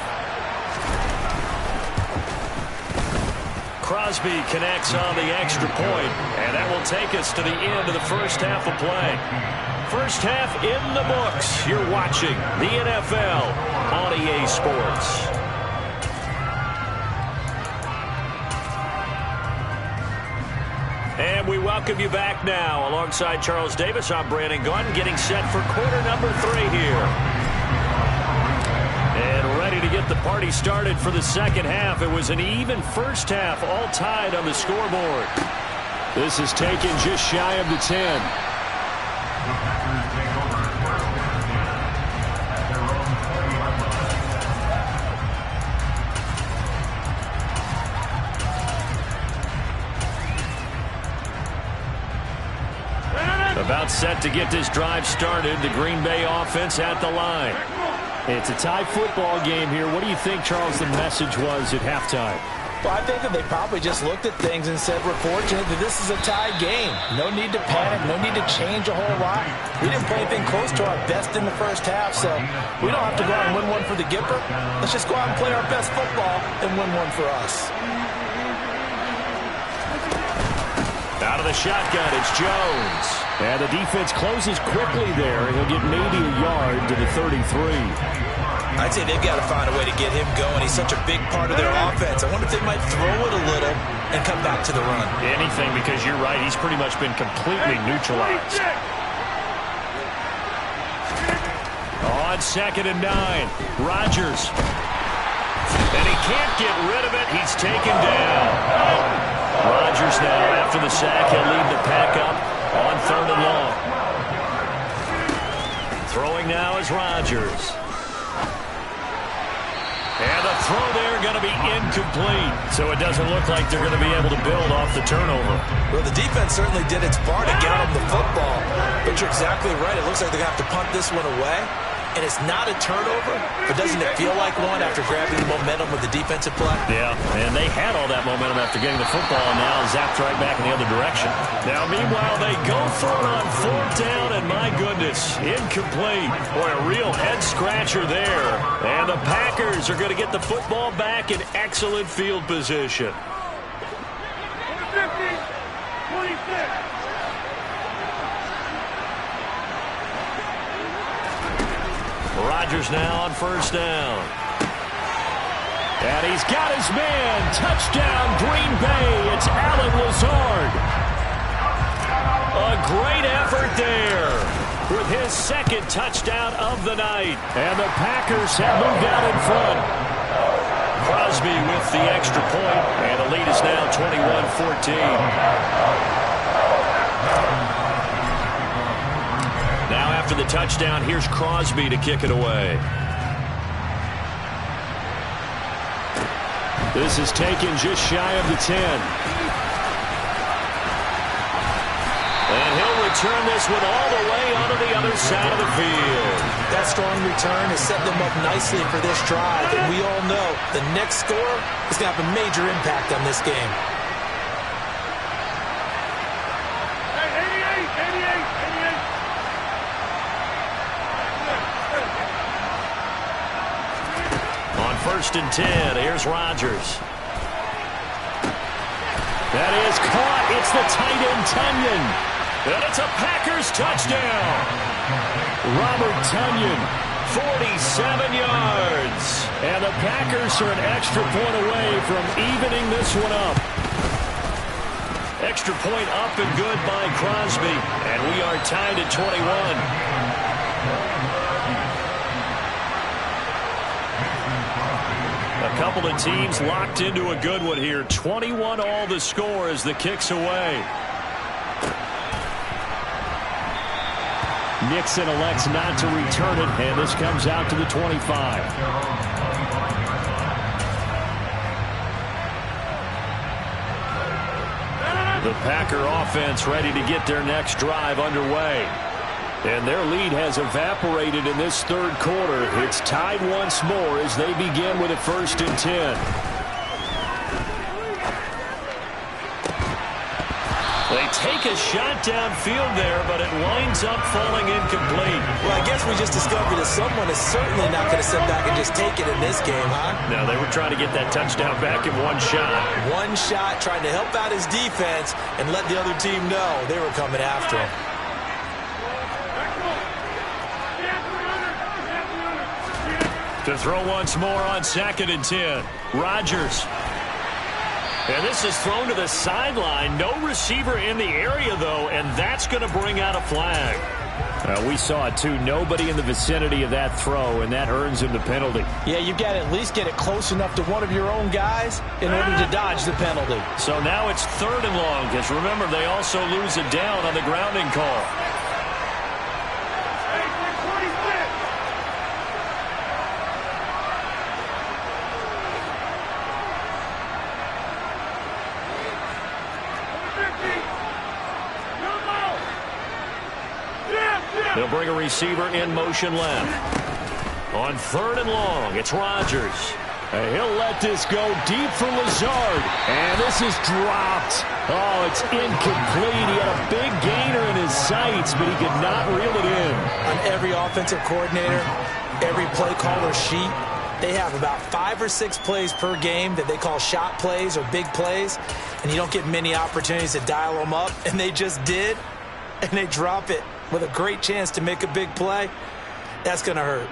Crosby connects on the extra point, and that will take us to the end of the first half of play. First half in the books. You're watching the NFL on EA Sports. And we welcome you back now. Alongside Charles Davis, I'm Brandon Gunn, getting set for quarter number 3 here. And ready to get the party started for the second half. It was an even first half, all tied on the scoreboard. This is taken just shy of the 10. About set to get this drive started. The Green Bay offense at the line. It's a tie football game here. What do you think, Charles, the message was at halftime? Well, I think that they probably just looked at things and said, we're fortunate that this is a tie game. No need to panic. No need to change a whole lot. We didn't play anything close to our best in the first half, so we don't have to go out and win one for the Gipper. Let's just go out and play our best football and win one for us. Out of the shotgun, it's Jones. And the defense closes quickly there, and he'll get maybe a yard to the 33. I'd say they've got to find a way to get him going. He's such a big part of their offense. I wonder if they might throw it a little and come back to the run. Anything, because you're right. He's pretty much been completely neutralized. On second and 9, Rodgers. And he can't get rid of it. He's taken down. Rodgers now, after the sack, he'll lead the pack up on third and long. Throwing now is Rodgers. And the throw there going to be incomplete. So it doesn't look like they're going to be able to build off the turnover. Well, the defense certainly did its part to get them the football. But you're exactly right. It looks like they're going to have to punt this one away. And it's not a turnover, but doesn't it feel like one after grabbing the momentum with the defensive play? Yeah, and they had all that momentum after getting the football, and now zapped right back in the other direction. Now, meanwhile, they go for it on fourth down, and my goodness, incomplete. Boy, a real head-scratcher there. And the Packers are going to get the football back in excellent field position. 50, 26. Rodgers now on first down. And he's got his man. Touchdown, Green Bay. It's Allen Lazard. A great effort there with his second touchdown of the night. And the Packers have moved out in front. Crosby with the extra point, and the lead is now 21-14. Now after the touchdown, here's Crosby to kick it away. This is taken just shy of the 10. And he'll return this one all the way onto the other side of the field. That strong return has set them up nicely for this drive, and we all know the next score is going to have a major impact on this game. Hey, 88. On 1st and 10, here's Rodgers. That is caught. It's the tight end, Tonyan. And it's a Packers touchdown. Robert Tonyan, 47 yards. And the Packers are an extra point away from evening this one up. Extra point up and good by Crosby. And we are tied at 21. A couple of teams locked into a good one here. 21 all the score as the kick's away. Nixon elects not to return it, and this comes out to the 25. The Packer offense ready to get their next drive underway. And their lead has evaporated in this third quarter. It's tied once more as they begin with a 1st and 10. They take a shot downfield there, but it winds up falling incomplete. Well, I guess we just discovered that someone is certainly not going to sit back and just take it in this game, huh? No, they were trying to get that touchdown back in one shot. One shot, trying to help out his defense and let the other team know they were coming after him. To throw once more on 2nd and 10. Rodgers. And this is thrown to the sideline. No receiver in the area, though, and that's going to bring out a flag. We saw it, too. Nobody in the vicinity of that throw, and that earns him the penalty. Yeah, you've got to at least get it close enough to one of your own guys in order to dodge the penalty. So now it's 3rd and long, because remember, they also lose it down on the grounding call. They'll bring a receiver in motion left. On 3rd and long, it's Rodgers. He'll let this go deep for Lazard. And this is dropped. Oh, it's incomplete. He had a big gainer in his sights, but he could not reel it in. On every offensive coordinator, every play caller sheet, they have about 5 or 6 plays per game that they call shot plays or big plays. And you don't get many opportunities to dial them up. And they just did. And they drop it with a great chance to make a big play. That's going to hurt.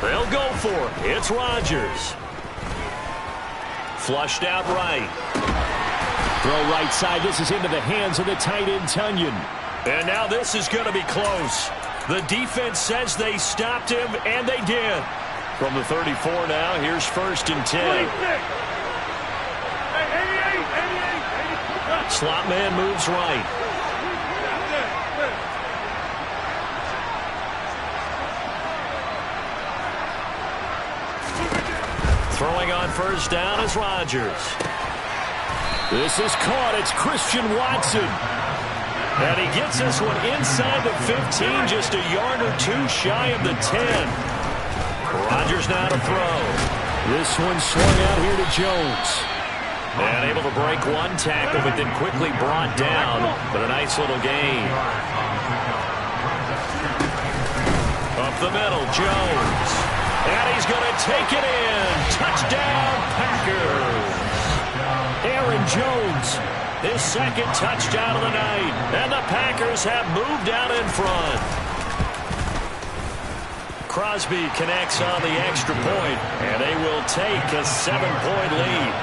They'll go for it. It's Rodgers. Flushed out right. Throw right side. This is into the hands of the tight end, Tonyan. And now this is going to be close. The defense says they stopped him, and they did. From the 34 now, here's 1st and 10. Slot man moves right. Throwing on 1st down is Rodgers. This is caught. It's Christian Watson. And he gets this one inside the 15, just a yard or 2 shy of the 10. Rodgers now to throw. This one swung out here to Jones. And able to break one tackle, but then quickly brought down. But a nice little gain. Up the middle, Jones. And he's going to take it in. Touchdown, Packers. Aaron Jones, his 2nd touchdown of the night. And the Packers have moved out in front. Crosby connects on the extra point, and they will take a 7-point lead.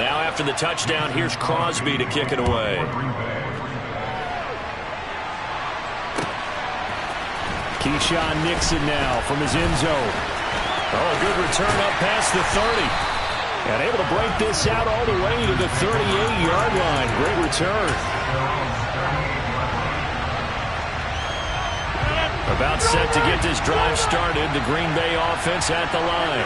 Now after the touchdown, here's Crosby to kick it away. Keyshawn Nixon now from his end zone. Oh, a good return up past the 30. And able to break this out all the way to the 38-yard line. Great return. About set to get this drive started. The Green Bay offense at the line.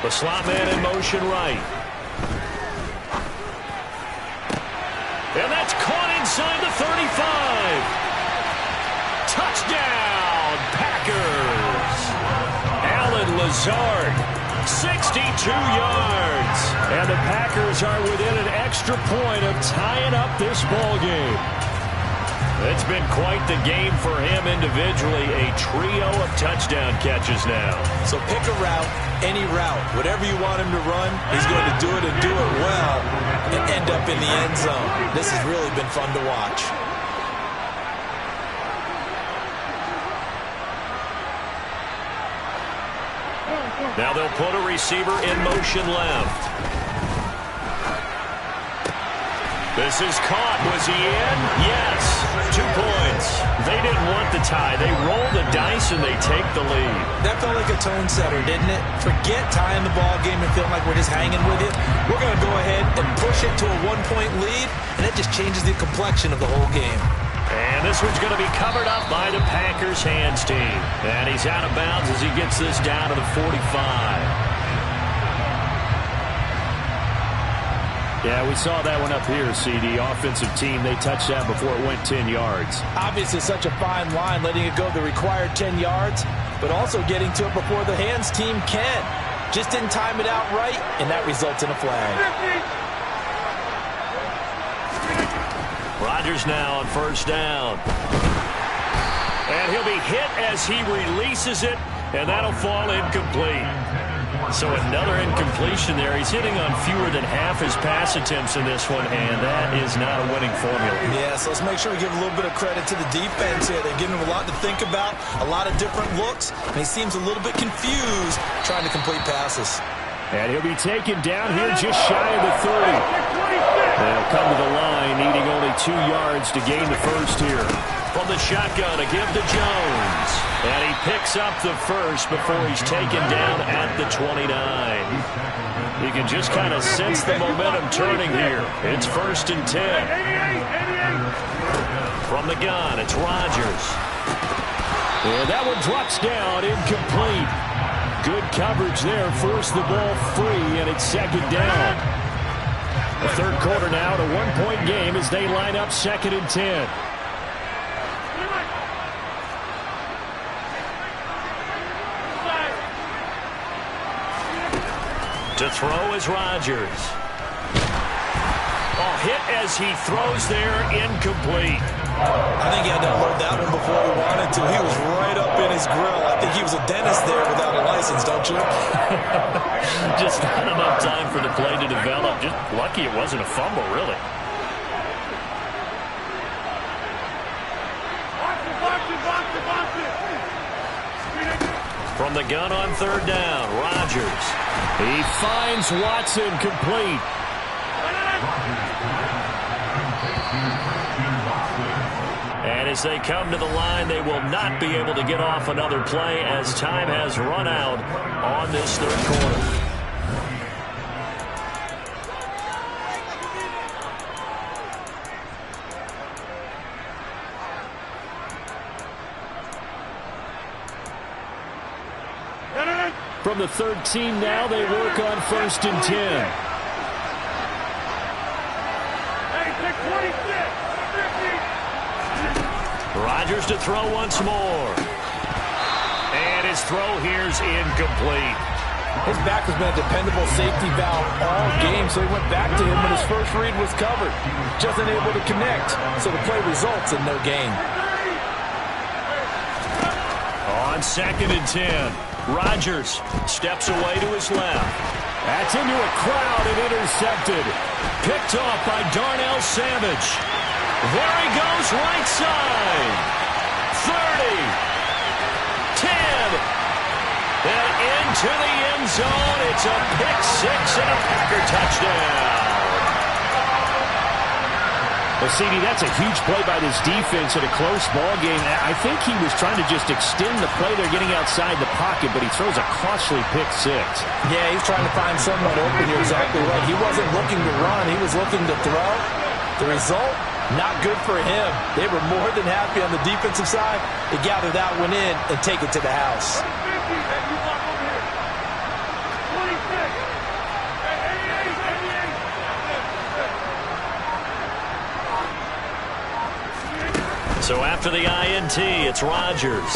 The slot man in motion right. And that's caught inside the 35. Touchdown, Packers. Alan Lazard, 62 yards. And the Packers are within an extra point of tying up this ball game. It's been quite the game for him individually. A trio of touchdown catches now. So pick a route, any route. Whatever you want him to run, he's going to do it and do it well and end up in the end zone. This has really been fun to watch. Now they'll put a receiver in motion left. This is caught. Was he in? Yes. 2 points. They didn't want the tie. They roll the dice and they take the lead. That felt like a tone setter, didn't it? Forget tying the ball game and feeling like we're just hanging with it. We're going to go ahead and push it to a 1-point lead, and it just changes the complexion of the whole game. And this one's going to be covered up by the Packers hands team. And he's out of bounds as he gets this down to the 45. Yeah, we saw that one up here, CD. Offensive team, they touched that before it went 10 yards. Obviously, such a fine line, letting it go the required 10 yards, but also getting to it before the hands team can. Just didn't time it out right, and that results in a flag. Rodgers now on first down. And he'll be hit as he releases it, and that'll fall incomplete. So another incompletion there. He's hitting on fewer than half his pass attempts in this one, and that is not a winning formula. Yeah, so let's make sure we give a little bit of credit to the defense here. They're giving him a lot to think about, a lot of different looks, and he seems a little bit confused trying to complete passes. And he'll be taken down here just shy of the 30. They'll come to the line, needing only 2 yards to gain the first here. From the shotgun, a give to Jones. And he picks up the first before he's taken down at the 29. You can just kind of sense the momentum turning here. It's 1st and 10. From the gun, it's Rodgers. And that one drops down, incomplete. Good coverage there, forced the ball free, and it's 2nd down. The 3rd quarter now, a 1-point game as they line up 2nd and 10. To throw is Rodgers. Oh, hit as he throws there, incomplete. I think he had to unload that one before he wanted to. He was right up in his grill. I think he was a dentist there without a license, don't you? Just not enough time for the play to develop. Just lucky it wasn't a fumble, really. From the gun on 3rd down, Rodgers. He finds Watson complete. And as they come to the line, they will not be able to get off another play as time has run out on this 3rd quarter. From the 13 now, they work on 1st and 10. Rodgers to throw once more. And his throw here's incomplete. His back has been a dependable safety valve all game, so he went back to him when his first read was covered. Just unable to connect, so the play results in no gain. On 2nd and 10. Rodgers steps away to his left. That's into a crowd and intercepted. Picked off by Darnell Savage. There he goes, right side. 30. 10. And into the end zone. It's a pick six and a Packer touchdown. Well, CD, that's a huge play by this defense in a close ball game. I think he was trying to just extend the play. They're getting outside the pocket, but he throws a costly pick six. Yeah, he's trying to find someone open. You're exactly right. He wasn't looking to run. He was looking to throw. The result, not good for him. They were more than happy on the defensive side to gather that one in and take it to the house. So after the INT, it's Rodgers.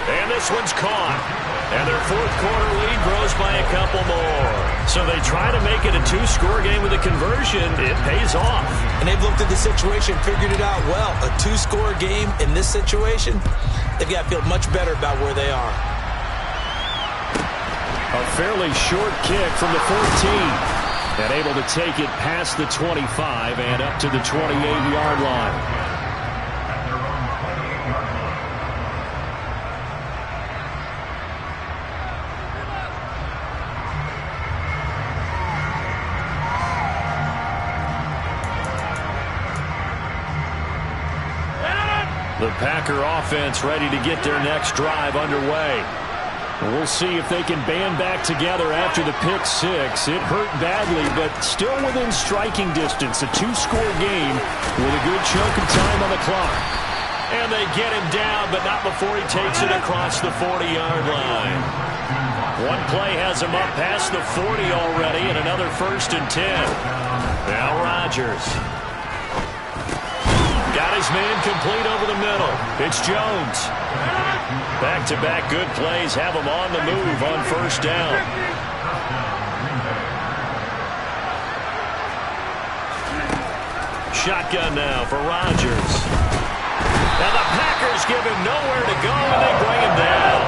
And this one's caught. And their fourth quarter lead grows by a couple more. So they try to make it a two-score game with a conversion. It pays off. And they've looked at the situation, figured it out well. A two-score game in this situation, they've got to feel much better about where they are. A fairly short kick from the 14. And able to take it past the 25 and up to the 28-yard line. The Packer offense ready to get their next drive underway. We'll see if they can band back together after the pick six. It hurt badly, but still within striking distance. A two-score game with a good chunk of time on the clock. And they get him down, but not before he takes it across the 40-yard line. One play has him up past the 40 already, and another 1st and 10. Now Rodgers. Got his man complete over the middle. It's Jones. Back-to-back good plays have him on the move on 1st down. Shotgun now for Rodgers. Now the Packers give him nowhere to go, and they bring him down.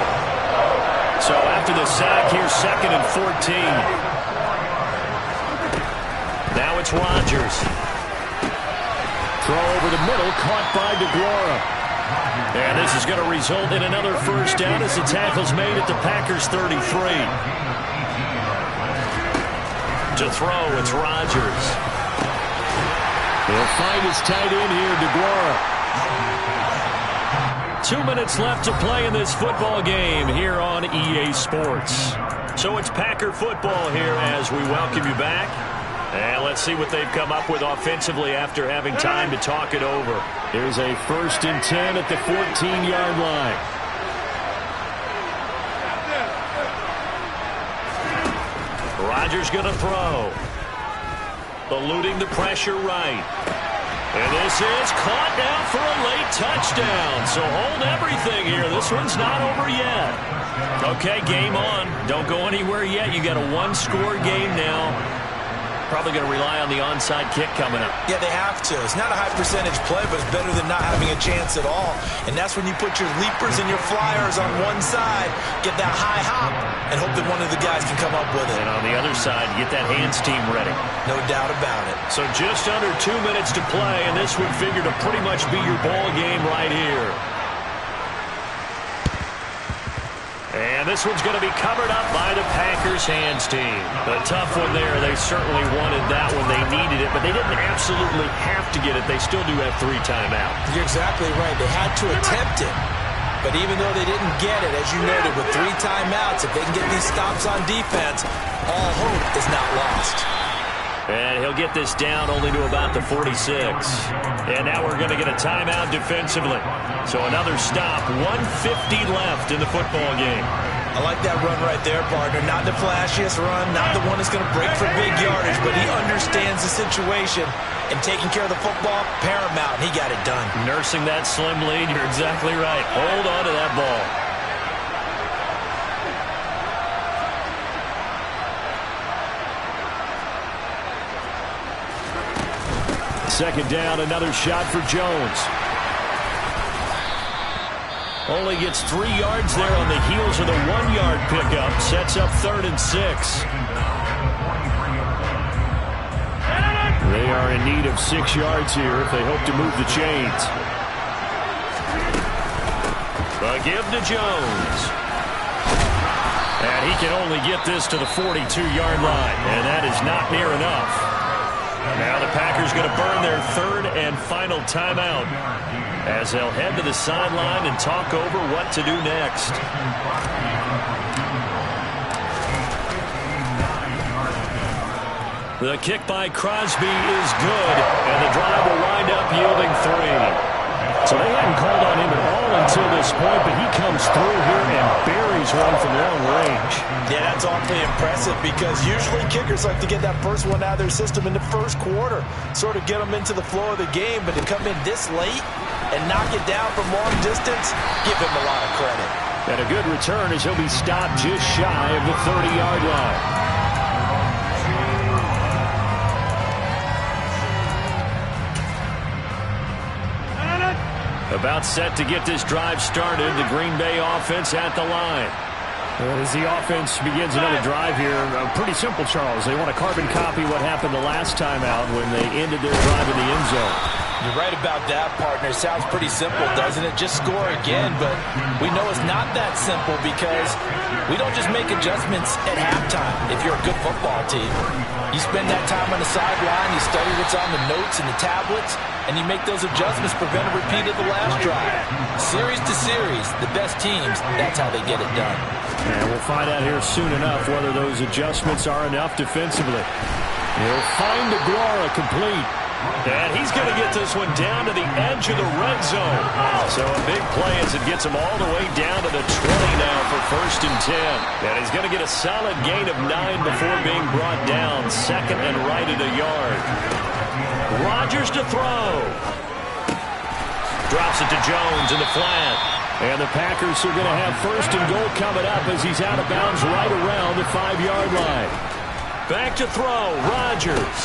So after the sack, here's 2nd and 14. Now it's Rodgers. Throw over the middle, caught by DeGuara. And this is going to result in another 1st down as the tackle's made at the Packers' 33. To throw, it's Rodgers. He'll find his tight end here, DeGuara. 2 minutes left to play in this football game here on EA Sports. So it's Packer football here as we welcome you back. And let's see what they've come up with offensively after having time to talk it over. Here's a 1st and 10 at the 14-yard line. Rodgers going to throw. Eluding the pressure right. And this is caught now for a late touchdown. So hold everything here. This one's not over yet. Okay, game on. Don't go anywhere yet. You got a one-score game now. Probably going to rely on the onside kick coming up. Yeah, they have to. It's not a high percentage play, but it's better than not having a chance at all. And that's when you put your leapers and your flyers on one side, get that high hop, and hope that one of the guys can come up with it. And on the other side, get that hands team ready. No doubt about it. So just under 2 minutes to play, and this would figure to pretty much be your ball game right here. And this one's going to be covered up by the Packers hands team. A tough one there. They certainly wanted that one. They needed it, but they didn't absolutely have to get it. They still do have 3 timeouts. You're exactly right. They had to attempt it. But even though they didn't get it, as you noted, with 3 timeouts, if they can get these stops on defense, all hope is not lost. And he'll get this down only to about the 46. And now we're going to get a timeout defensively. So another stop, 1:50 left in the football game. I like that run right there, partner. Not the flashiest run, not the one that's going to break for big yardage, but he understands the situation. And taking care of the football, paramount, he got it done. Nursing that slim lead, you're exactly right. Hold on to that ball. 2nd down, another shot for Jones. Only gets 3 yards there on the heels of the 1-yard pickup. Sets up 3rd and 6. They are in need of 6 yards here if they hope to move the chains. The give to Jones. And he can only get this to the 42-yard line, and that is not near enough. Now the Packers going to burn their 3rd and final timeout as they'll head to the sideline and talk over what to do next. The kick by Crosby is good, and the drive will wind up yielding 3. So they hadn't called on him at all until this point, but he comes through here and buries one from long range. Yeah, that's awfully impressive because usually kickers like to get that first one out of their system in the first quarter, sort of get them into the flow of the game, but to come in this late and knock it down from long distance, give him a lot of credit. And a good return as he'll be stopped just shy of the 30-yard line. About set to get this drive started, the Green Bay offense at the line. As the offense begins another drive here, pretty simple, Charles. They want to carbon copy what happened the last time out when they ended their drive in the end zone. You're right about that, partner. Sounds pretty simple, doesn't it? Just score again, but we know it's not that simple because we don't just make adjustments at halftime if you're a good football team. You spend that time on the sideline, you study what's on the notes and the tablets, and you make those adjustments, prevent a repeat of the last drive. Series to series, the best teams, that's how they get it done. And we'll find out here soon enough whether those adjustments are enough defensively. He'll find Aguara complete. And he's going to get this one down to the edge of the red zone. So a big play as it gets him all the way down to the 20 now for 1st and 10. And he's going to get a solid gain of 9 before being brought down. 2nd and right at a yard. Rodgers to throw. Drops it to Jones in the flat. And the Packers are going to have 1st and goal coming up as he's out of bounds right around the 5-yard line. Back to throw. Rodgers.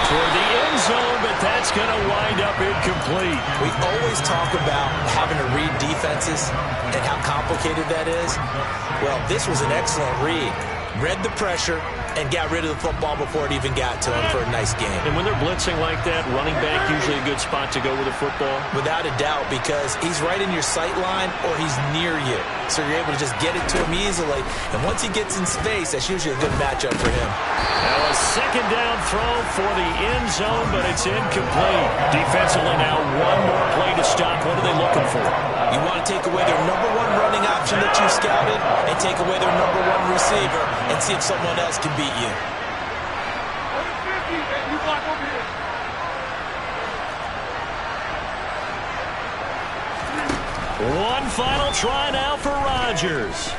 Toward the end zone, but that's going to wind up incomplete. We always talk about having to read defenses and how complicated that is. Well, this was an excellent read. Read the pressure and got rid of the football before it even got to him for a nice game. And when they're blitzing like that, running back usually a good spot to go with the football? Without a doubt, because he's right in your sight line or he's near you. So you're able to just get it to him easily. And once he gets in space, that's usually a good matchup for him. Now a 2nd down throw for the end zone, but it's incomplete. Defensively now, one more play to stop. What are they looking for? You want to take away their number 1 running option that you scouted and take away their number 1 receiver and see if someone else can beat you. You block over here. One final try now for Rodgers.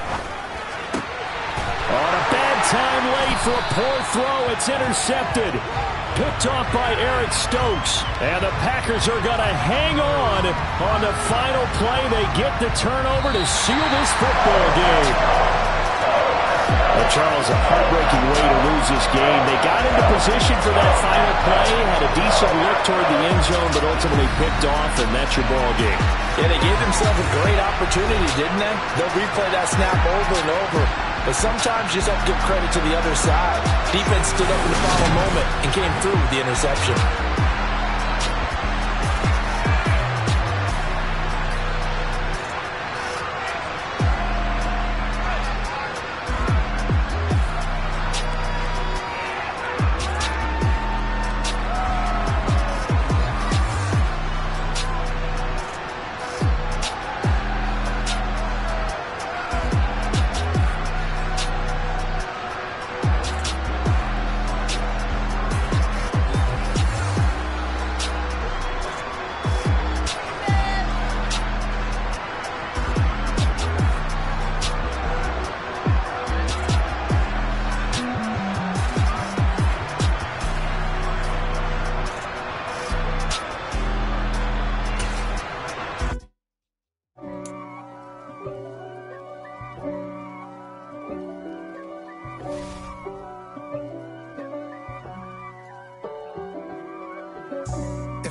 On a bad time late for a poor throw, it's intercepted. Picked off by Eric Stokes. And the Packers are going to hang on the final play. They get the turnover to seal this football game. Well, Charles, a heartbreaking way to lose this game. They got into position for that final play, had a decent look toward the end zone, but ultimately picked off, and that's your ball game. Yeah, they gave themselves a great opportunity, didn't they? They'll replay that snap over and over. But sometimes you just have to give credit to the other side. Defense stood up in the final moment and came through with the interception.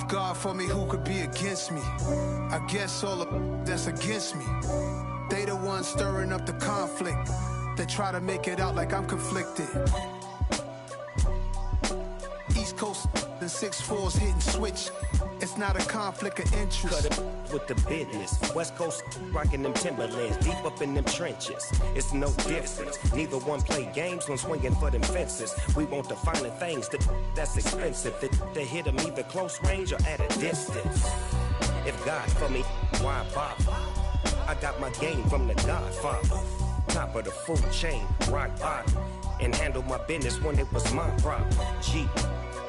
God for me, who could be against me? I guess all the that's against me. They the ones stirring up the conflict. They try to make it out like I'm conflicted. East Coast and 6'4's hitting switch. It's not a conflict of interest. Cut it with the business. West Coast rocking them Timberlands, deep up in them trenches. It's no difference. Neither one play games when swinging for them fences. We want the finer things that's expensive. They hit them either close range or at a distance. If God for me, why bother? I got my game from the Godfather. Top of the food chain, rock bottom. And handle my business when it was my problem. Jeep.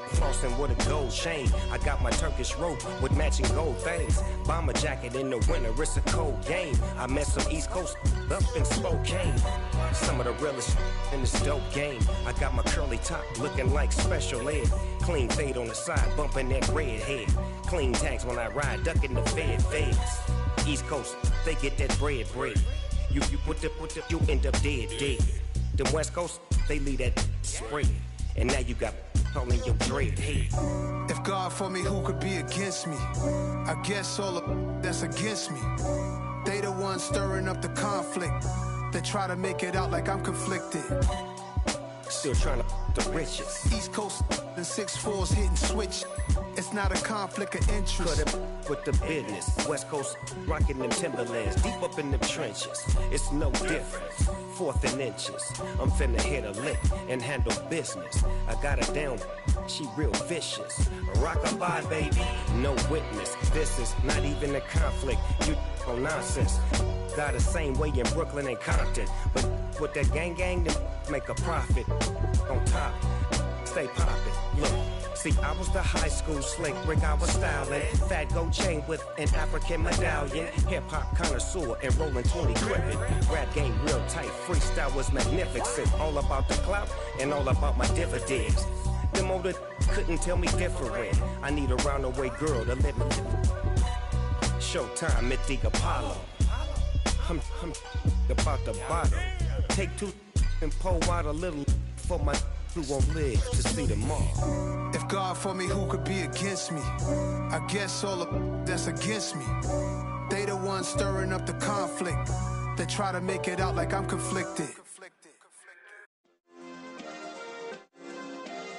Flossing with a gold chain. I got my Turkish rope with matching gold things. Bomber jacket in the winter, it's a cold game. I met some East Coast up in Spokane. Some of the realest in this dope game. I got my curly top looking like special ed. Clean fade on the side, bumping that red head. Clean tags when I ride, ducking the feds. East Coast, they get that bread. You put the, you end up dead. Them West Coast, they leave that spread. And now you got calling your dread head. If God for me, who could be against me? I guess all of that's against me. They the ones stirring up the conflict. They try to make it out like I'm conflicted. Still trying to the riches. East Coast and 6'4's hitting switch. It's not a conflict of interest. Cut it with the business. West Coast rocking them Timberlands, deep up in them trenches. It's no difference. 4th and inches. I'm finna hit a lick and handle business. I got her down, she real vicious. Rock-a-bye, baby, no witness. This is not even a conflict. You on nonsense. Got the same way in Brooklyn and Compton. But with that gang, then make a profit. On top, stay poppin'. Look. See, I was the high school slick Rick, I was styling. Fat gold chain with an African medallion. Hip-hop connoisseur and rolling 20 crippin'. Rap game real tight, freestyle was magnificent. All about the clout and all about my dividends. Them older couldn't tell me different. I need a round-the-way girl to let me. Showtime at the Apollo. I'm about the bottom. Take 2 and pour out a little for my who won't live to see tomorrow. If God for me, who could be against me? I guess all of that's against me. They the ones stirring up the conflict. They try to make it out like I'm conflicted.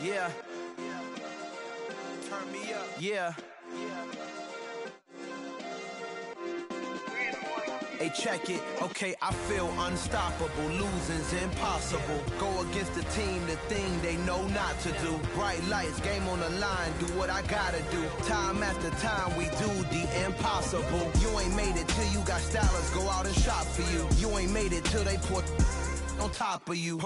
Yeah. Turn me up. Yeah. Hey, check it. Okay, I feel unstoppable. Losing's impossible. Go against the team, the thing they know not to do. Bright lights, game on the line. Do what I gotta do. Time after time, we do the impossible. You ain't made it till you got stylists go out and shop for you. You ain't made it till they put on top of you.